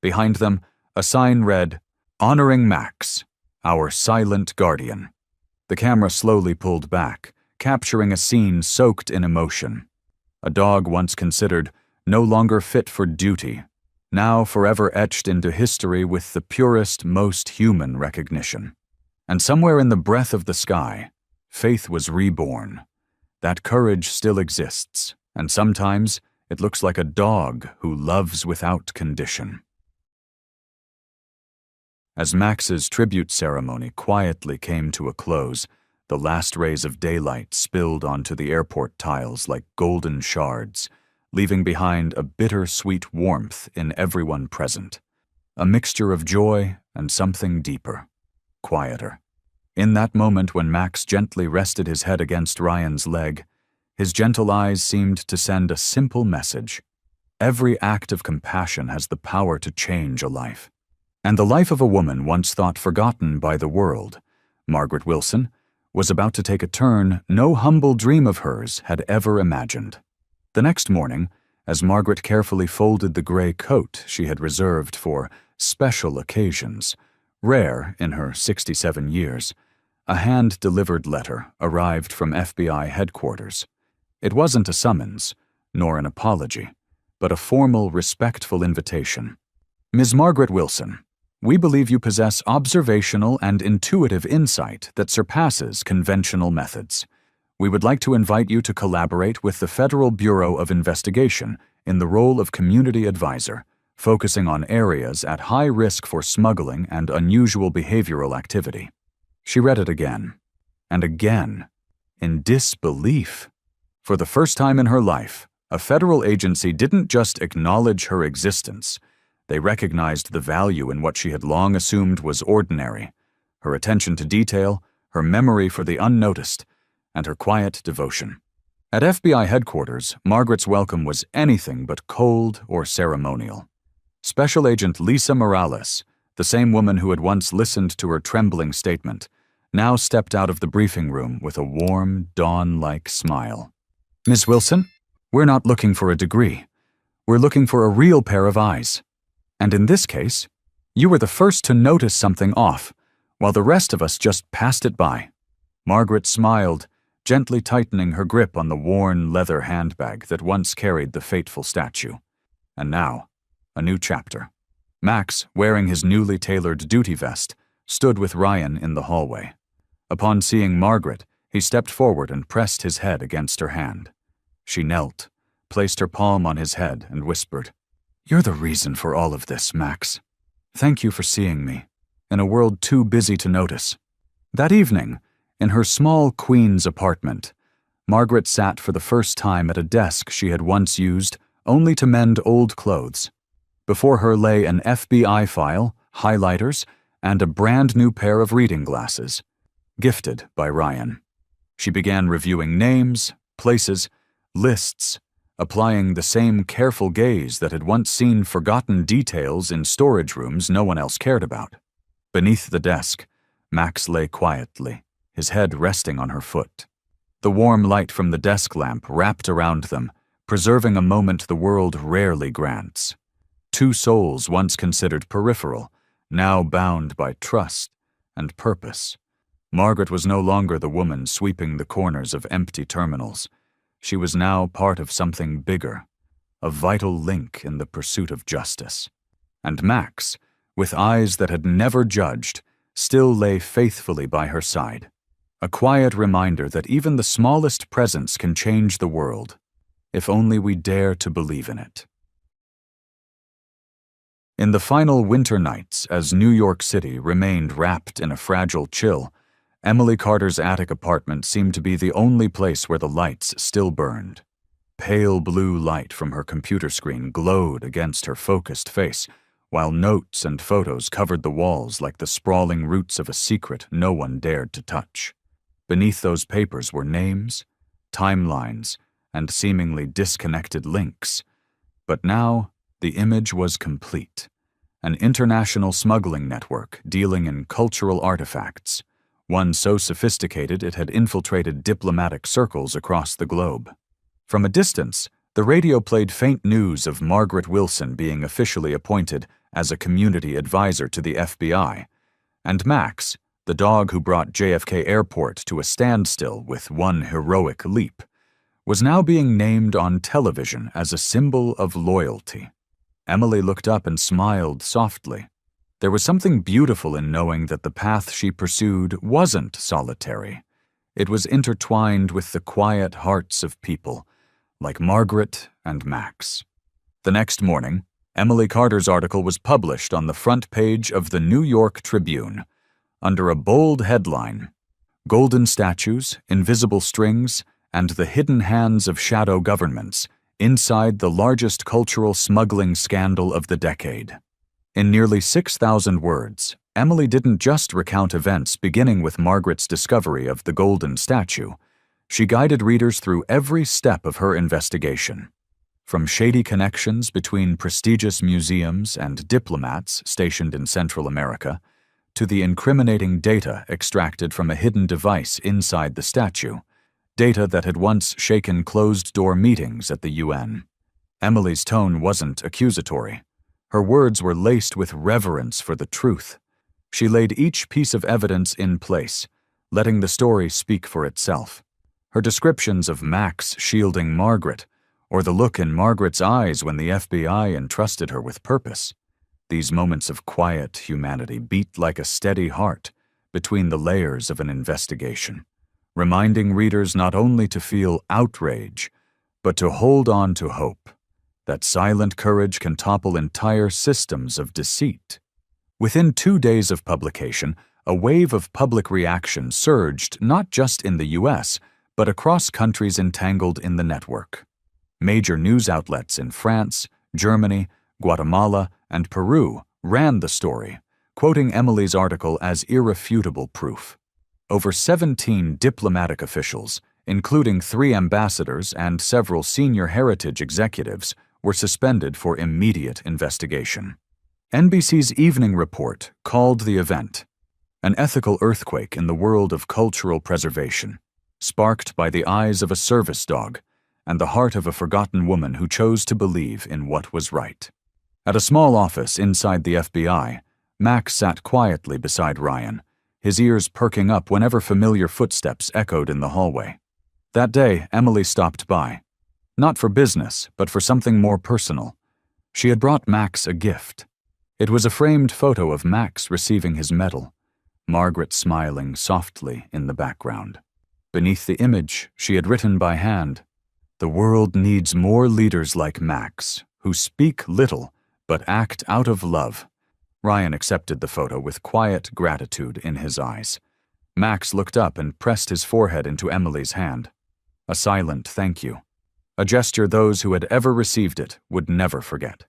Behind them, a sign read, "Honoring Max, our silent guardian." The camera slowly pulled back, capturing a scene soaked in emotion. A dog once considered no longer fit for duty, now forever etched into history with the purest, most human recognition. And somewhere in the breath of the sky, faith was reborn. That courage still exists, and sometimes it looks like a dog who loves without condition. As Max's tribute ceremony quietly came to a close, the last rays of daylight spilled onto the airport tiles like golden shards, leaving behind a bitter-sweet warmth in everyone present, a mixture of joy and something deeper, quieter. In that moment when Max gently rested his head against Ryan's leg, his gentle eyes seemed to send a simple message. Every act of compassion has the power to change a life. And the life of a woman once thought forgotten by the world, Margaret Wilson, was about to take a turn no humble dream of hers had ever imagined. The next morning, as Margaret carefully folded the gray coat she had reserved for special occasions, rare in her 67 years, a hand-delivered letter arrived from FBI headquarters. It wasn't a summons, nor an apology, but a formal, respectful invitation. "Ms. Margaret Wilson, we believe you possess observational and intuitive insight that surpasses conventional methods. We would like to invite you to collaborate with the Federal Bureau of Investigation in the role of community advisor, focusing on areas at high risk for smuggling and unusual behavioral activity." She read it again, and again, in disbelief. For the first time in her life, A federal agency didn't just acknowledge her existence. They recognized the value in what she had long assumed was ordinary: her attention to detail, her memory for the unnoticed, and her quiet devotion. At FBI headquarters, Margaret's welcome was anything but cold or ceremonial. Special Agent Lisa Morales, the same woman who had once listened to her trembling statement, now stepped out of the briefing room with a warm, dawn-like smile. "Ms. Wilson, we're not looking for a degree. We're looking for a real pair of eyes. And in this case, you were the first to notice something off, while the rest of us just passed it by." Margaret smiled, gently tightening her grip on the worn leather handbag that once carried the fateful statue. And now, a new chapter. Max, wearing his newly tailored duty vest, stood with Ryan in the hallway. Upon seeing Margaret, he stepped forward and pressed his head against her hand. She knelt, placed her palm on his head, and whispered, "You're the reason for all of this, Max. Thank you for seeing me, in a world too busy to notice." That evening, in her small Queens apartment, Margaret sat for the first time at a desk she had once used only to mend old clothes. Before her lay an FBI file, highlighters, and a brand new pair of reading glasses, gifted by Ryan. She began reviewing names, places, lists, applying the same careful gaze that had once seen forgotten details in storage rooms no one else cared about. Beneath the desk, Max lay quietly, his head resting on her foot. The warm light from the desk lamp wrapped around them, preserving a moment the world rarely grants. Two souls once considered peripheral, now bound by trust and purpose. Margaret was no longer the woman sweeping the corners of empty terminals. She was now part of something bigger, a vital link in the pursuit of justice. And Max, with eyes that had never judged, still lay faithfully by her side. A quiet reminder that even the smallest presence can change the world, if only we dare to believe in it. In the final winter nights, as New York City remained wrapped in a fragile chill, Emily Carter's attic apartment seemed to be the only place where the lights still burned. Pale blue light from her computer screen glowed against her focused face, while notes and photos covered the walls like the sprawling roots of a secret no one dared to touch. Beneath those papers were names, timelines, and seemingly disconnected links. But now, the image was complete. An international smuggling network dealing in cultural artifacts, one so sophisticated it had infiltrated diplomatic circles across the globe. From a distance, the radio played faint news of Margaret Wilson being officially appointed as a community advisor to the FBI, and Max, the dog who brought JFK Airport to a standstill with one heroic leap, was now being named on television as a symbol of loyalty. Emily looked up and smiled softly. There was something beautiful in knowing that the path she pursued wasn't solitary. It was intertwined with the quiet hearts of people, like Margaret and Max. The next morning, Emily Carter's article was published on the front page of the New York Tribune, under a bold headline, "Golden Statues, Invisible Strings, and the Hidden Hands of Shadow Governments Inside the Largest Cultural Smuggling Scandal of the Decade." In nearly 6,000 words, Emily didn't just recount events beginning with Margaret's discovery of the golden statue. She guided readers through every step of her investigation. From shady connections between prestigious museums and diplomats stationed in Central America, to the incriminating data extracted from a hidden device inside the statue, data that had once shaken closed-door meetings at the UN. Emily's tone wasn't accusatory. Her words were laced with reverence for the truth. She laid each piece of evidence in place, letting the story speak for itself. Her descriptions of Max shielding Margaret, or the look in Margaret's eyes when the FBI entrusted her with purpose. These moments of quiet humanity beat like a steady heart between the layers of an investigation, reminding readers not only to feel outrage, but to hold on to hope. That silent courage can topple entire systems of deceit. Within 2 days of publication, a wave of public reaction surged not just in the U.S., but across countries entangled in the network. Major news outlets in France, Germany, Guatemala, and Peru ran the story, quoting Emily's article as irrefutable proof. Over 17 diplomatic officials, including 3 ambassadors and several senior heritage executives, were suspended for immediate investigation. NBC's Evening Report called the event an ethical earthquake in the world of cultural preservation, sparked by the eyes of a service dog and the heart of a forgotten woman who chose to believe in what was right. At a small office inside the FBI, Max sat quietly beside Ryan, his ears perking up whenever familiar footsteps echoed in the hallway. That day, Emily stopped by. Not for business, but for something more personal. She had brought Max a gift. It was a framed photo of Max receiving his medal, Margaret smiling softly in the background. Beneath the image, she had written by hand, "The world needs more leaders like Max, who speak little but act out of love." Ryan accepted the photo with quiet gratitude in his eyes. Max looked up and pressed his forehead into Emily's hand. A silent thank you, a gesture those who had ever received it would never forget.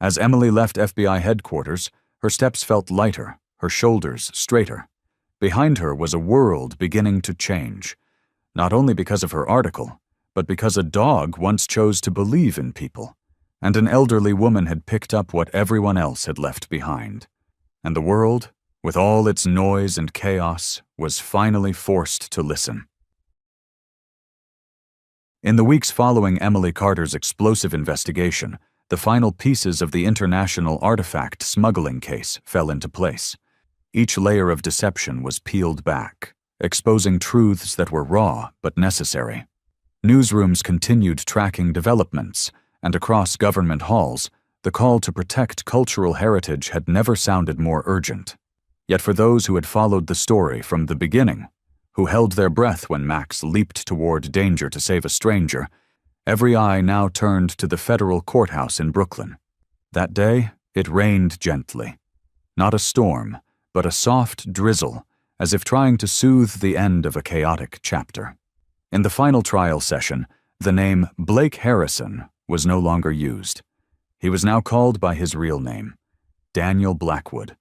As Emily left FBI headquarters, her steps felt lighter, her shoulders straighter. Behind her was a world beginning to change, not only because of her article, but because a dog once chose to believe in people, and an elderly woman had picked up what everyone else had left behind. And the world, with all its noise and chaos, was finally forced to listen. In the weeks following Emily Carter's explosive investigation, the final pieces of the international artifact smuggling case fell into place. Each layer of deception was peeled back, exposing truths that were raw but necessary. Newsrooms continued tracking developments, and across government halls, the call to protect cultural heritage had never sounded more urgent. Yet for those who had followed the story from the beginning, who held their breath when Max leaped toward danger to save a stranger, every eye now turned to the federal courthouse in Brooklyn. That day, it rained gently. Not a storm, but a soft drizzle, as if trying to soothe the end of a chaotic chapter. In the final trial session, the name Blake Harrison was no longer used. He was now called by his real name, Daniel Blackwood,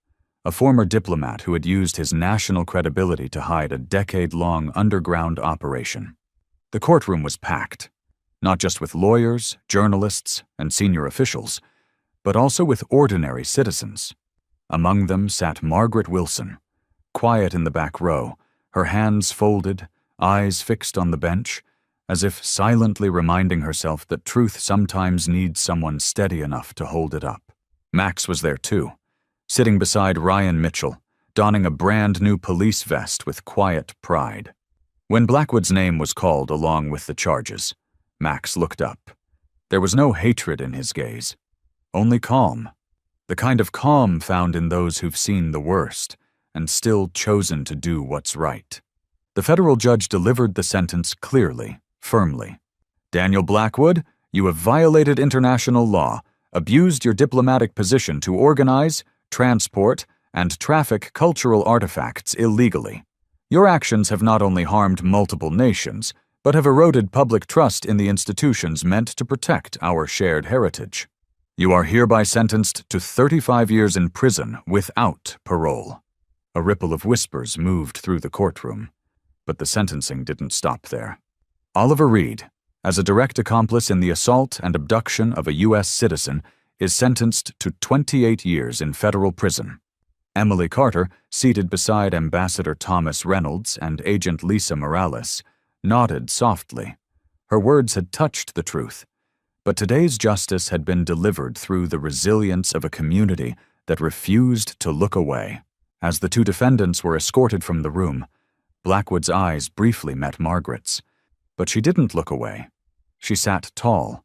a former diplomat who had used his national credibility to hide a decade-long underground operation. The courtroom was packed, not just with lawyers, journalists, and senior officials, but also with ordinary citizens. Among them sat Margaret Wilson, quiet in the back row, her hands folded, eyes fixed on the bench, as if silently reminding herself that truth sometimes needs someone steady enough to hold it up. Max was there too, sitting beside Ryan Mitchell, donning a brand-new police vest with quiet pride. When Blackwood's name was called along with the charges, Max looked up. There was no hatred in his gaze, only calm, the kind of calm found in those who've seen the worst and still chosen to do what's right. The federal judge delivered the sentence clearly, firmly. "Daniel Blackwood, you have violated international law, abused your diplomatic position to organize, transport, and traffic cultural artifacts illegally. Your actions have not only harmed multiple nations, but have eroded public trust in the institutions meant to protect our shared heritage. You are hereby sentenced to 35 years in prison without parole." A ripple of whispers moved through the courtroom, but the sentencing didn't stop there. Oliver Reed, as a direct accomplice in the assault and abduction of a U.S. citizen, is sentenced to 28 years in federal prison. Emily Carter, seated beside Ambassador Thomas Reynolds and Agent Lisa Morales, nodded softly. Her words had touched the truth, but today's justice had been delivered through the resilience of a community that refused to look away. As the two defendants were escorted from the room, Blackwood's eyes briefly met Margaret's, but she didn't look away. She sat tall,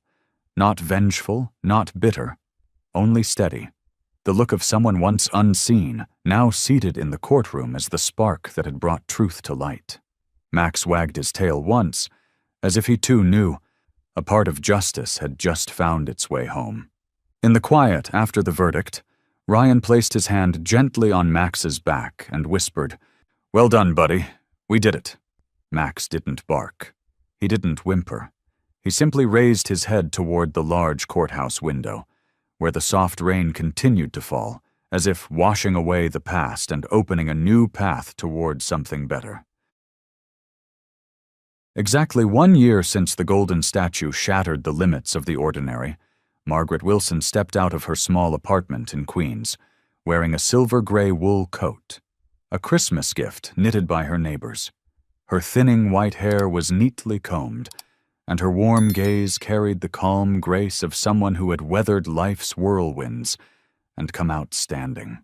not vengeful, not bitter, only steady, the look of someone once unseen, now seated in the courtroom as the spark that had brought truth to light. Max wagged his tail once, as if he too knew a part of justice had just found its way home. In the quiet after the verdict, Ryan placed his hand gently on Max's back and whispered, "Well done, buddy. We did it." Max didn't bark. He didn't whimper. He simply raised his head toward the large courthouse window, where the soft rain continued to fall, as if washing away the past and opening a new path toward something better. Exactly 1 year since the golden statue shattered the limits of the ordinary, Margaret Wilson stepped out of her small apartment in Queens, wearing a silver-gray wool coat, a Christmas gift knitted by her neighbors. Her thinning white hair was neatly combed, and her warm gaze carried the calm grace of someone who had weathered life's whirlwinds and come out standing.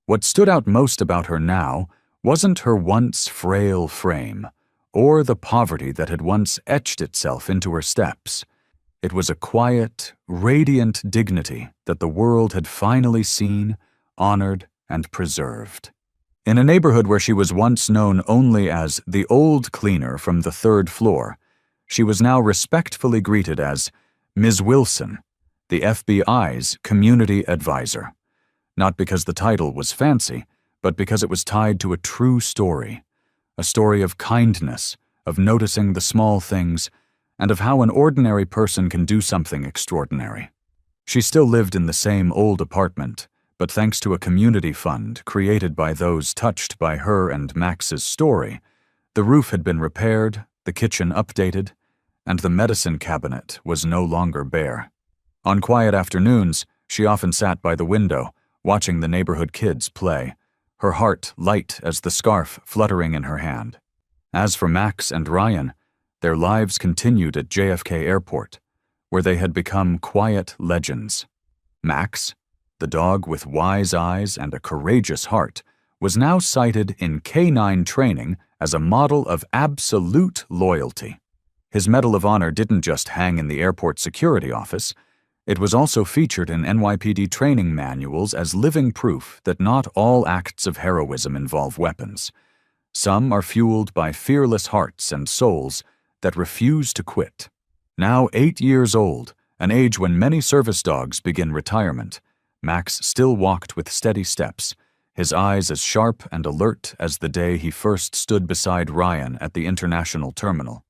What stood out most about her now wasn't her once frail frame, or the poverty that had once etched itself into her steps. It was a quiet, radiant dignity that the world had finally seen, honored, and preserved. In a neighborhood where she was once known only as the old cleaner from the 3rd floor, she was now respectfully greeted as Ms. Wilson, the FBI's community advisor. Not because the title was fancy, but because it was tied to a true story. A story of kindness, of noticing the small things, and of how an ordinary person can do something extraordinary. She still lived in the same old apartment, but thanks to a community fund created by those touched by her and Max's story, the roof had been repaired, the kitchen updated, and the medicine cabinet was no longer bare. On quiet afternoons, she often sat by the window, watching the neighborhood kids play, her heart light as the scarf fluttering in her hand. As for Max and Ryan, their lives continued at JFK Airport, where they had become quiet legends. Max, the dog with wise eyes and a courageous heart, was now cited in canine training as a model of absolute loyalty. His Medal of Honor didn't just hang in the airport security office. It was also featured in NYPD training manuals as living proof that not all acts of heroism involve weapons. Some are fueled by fearless hearts and souls that refuse to quit. Now 8 years old, an age when many service dogs begin retirement, Max still walked with steady steps, his eyes as sharp and alert as the day he first stood beside Ryan at the international terminal.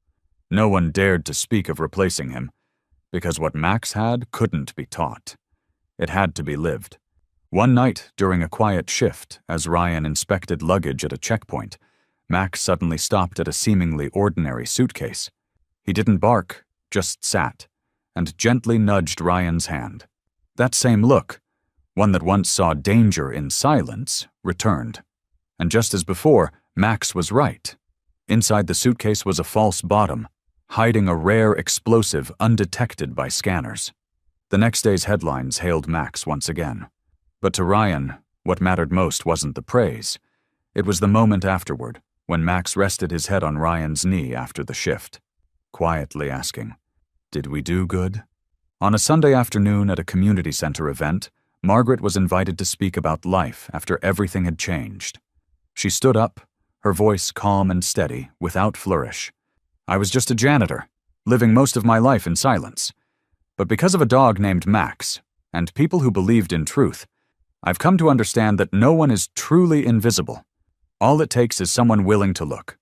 No one dared to speak of replacing him, because what Max had couldn't be taught. It had to be lived. One night, during a quiet shift, as Ryan inspected luggage at a checkpoint, Max suddenly stopped at a seemingly ordinary suitcase. He didn't bark, just sat, and gently nudged Ryan's hand. That same look, one that once saw danger in silence, returned. And just as before, Max was right. Inside the suitcase was a false bottom, hiding a rare explosive undetected by scanners. The next day's headlines hailed Max once again. But to Ryan, what mattered most wasn't the praise. It was the moment afterward, when Max rested his head on Ryan's knee after the shift, quietly asking, "Did we do good?" On a Sunday afternoon at a community center event, Margaret was invited to speak about life after everything had changed. She stood up, her voice calm and steady, without flourish. "I was just a janitor, living most of my life in silence. But because of a dog named Max, and people who believed in truth, I've come to understand that no one is truly invisible. All it takes is someone willing to look."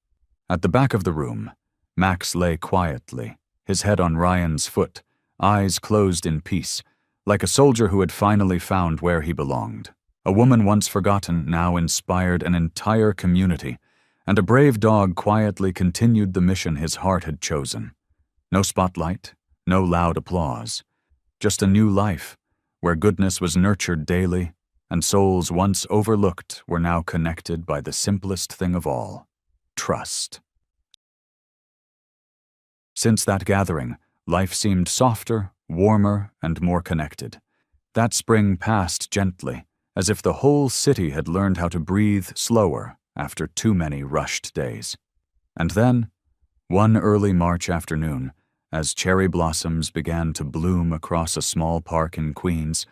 At the back of the room, Max lay quietly, his head on Ryan's foot, eyes closed in peace, like a soldier who had finally found where he belonged. A woman once forgotten now inspired an entire community, and a brave dog quietly continued the mission his heart had chosen. No spotlight, no loud applause, just a new life, where goodness was nurtured daily, and souls once overlooked were now connected by the simplest thing of all, trust. Since that gathering, life seemed softer, warmer, and more connected. That spring passed gently, as if the whole city had learned how to breathe slower after too many rushed days. And then, one early March afternoon, as cherry blossoms began to bloom across a small park in Queens,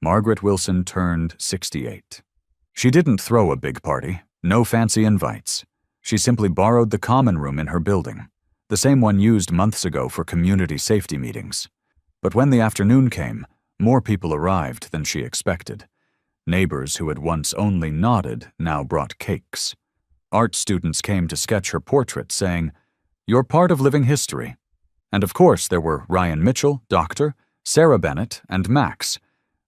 Margaret Wilson turned 68. She didn't throw a big party, no fancy invites. She simply borrowed the common room in her building, the same one used months ago for community safety meetings. But when the afternoon came, more people arrived than she expected. Neighbors who had once only nodded now brought cakes. Art students came to sketch her portrait, saying, "You're part of living history." And of course there were Ryan Mitchell, Doctor, Sarah Bennett, and Max,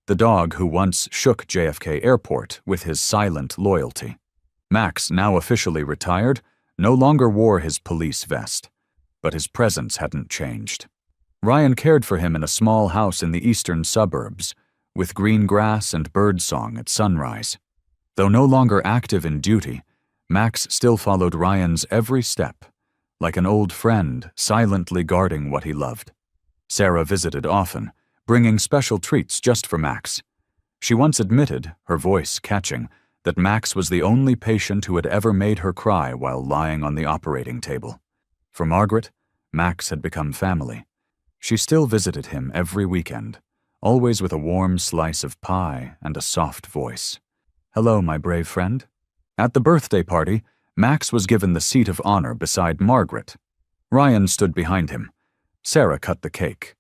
the dog who once shook JFK Airport with his silent loyalty. Max, now officially retired, no longer wore his police vest, but his presence hadn't changed. Ryan cared for him in a small house in the eastern suburbs, with green grass and birdsong at sunrise. Though no longer active in duty, Max still followed Ryan's every step, like an old friend silently guarding what he loved. Sarah visited often, bringing special treats just for Max. She once admitted, her voice catching, that Max was the only patient who had ever made her cry while lying on the operating table. For Margaret, Max had become family. She still visited him every weekend, always with a warm slice of pie and a soft voice. "Hello, my brave friend." At the birthday party, Max was given the seat of honor beside Margaret. Ryan stood behind him. Sarah cut the cake.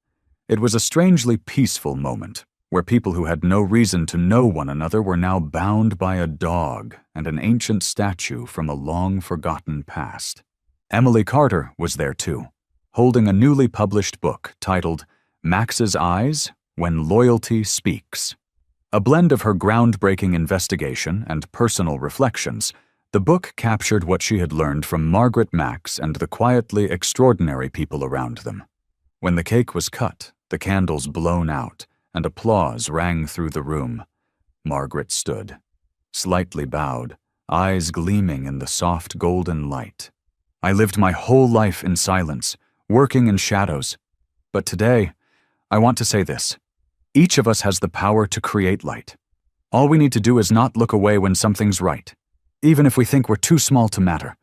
It was a strangely peaceful moment, where people who had no reason to know one another were now bound by a dog and an ancient statue from a long-forgotten past. Emily Carter was there too, holding a newly published book titled Max's Eyes, When Loyalty Speaks. A blend of her groundbreaking investigation and personal reflections, the book captured what she had learned from Margaret, Max, and the quietly extraordinary people around them. When the cake was cut, the candles blown out, and applause rang through the room, Margaret stood, slightly bowed, eyes gleaming in the soft golden light. "I lived my whole life in silence, working in shadows. But today, I want to say this. Each of us has the power to create light. All we need to do is not look away when something's right, even if we think we're too small to matter."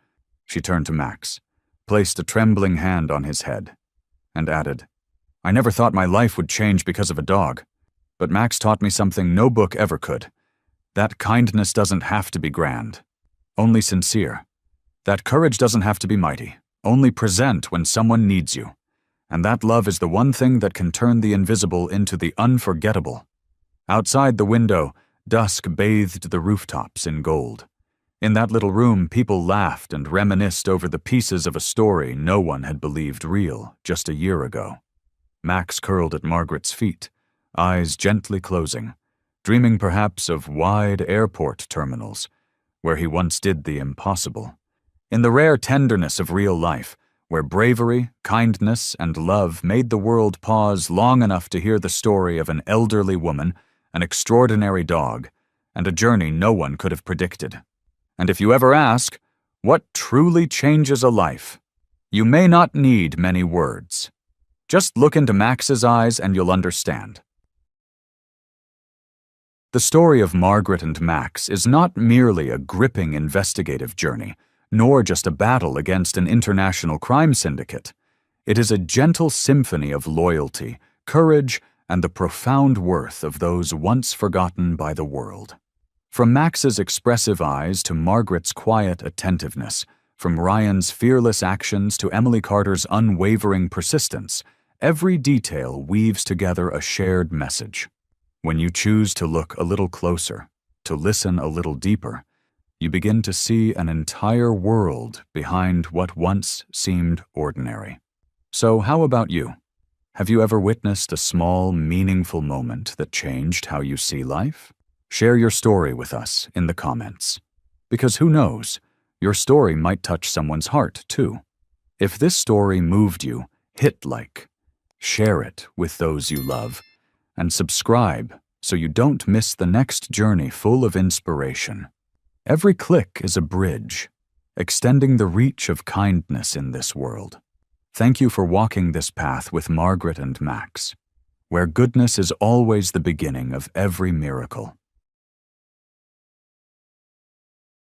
She turned to Max, placed a trembling hand on his head, and added, "I never thought my life would change because of a dog, but Max taught me something no book ever could. That kindness doesn't have to be grand, only sincere. That courage doesn't have to be mighty, only present when someone needs you. And that love is the one thing that can turn the invisible into the unforgettable." Outside the window, dusk bathed the rooftops in gold. In that little room, people laughed and reminisced over the pieces of a story no one had believed real just a year ago. Max curled at Margaret's feet, eyes gently closing, dreaming perhaps of wide airport terminals, where he once did the impossible. In the rare tenderness of real life, where bravery, kindness, and love made the world pause long enough to hear the story of an elderly woman, an extraordinary dog, and a journey no one could have predicted. And if you ever ask, what truly changes a life? You may not need many words. Just look into Max's eyes and you'll understand. The story of Margaret and Max is not merely a gripping investigative journey, nor just a battle against an international crime syndicate. It is a gentle symphony of loyalty, courage, and the profound worth of those once forgotten by the world. From Max's expressive eyes to Margaret's quiet attentiveness, from Ryan's fearless actions to Emily Carter's unwavering persistence, every detail weaves together a shared message. When you choose to look a little closer, to listen a little deeper, you begin to see an entire world behind what once seemed ordinary. So how about you? Have you ever witnessed a small, meaningful moment that changed how you see life? Share your story with us in the comments. Because who knows, your story might touch someone's heart too. If this story moved you, hit like, share it with those you love, and subscribe so you don't miss the next journey full of inspiration. Every click is a bridge, extending the reach of kindness in this world. Thank you for walking this path with Margaret and Max, where goodness is always the beginning of every miracle.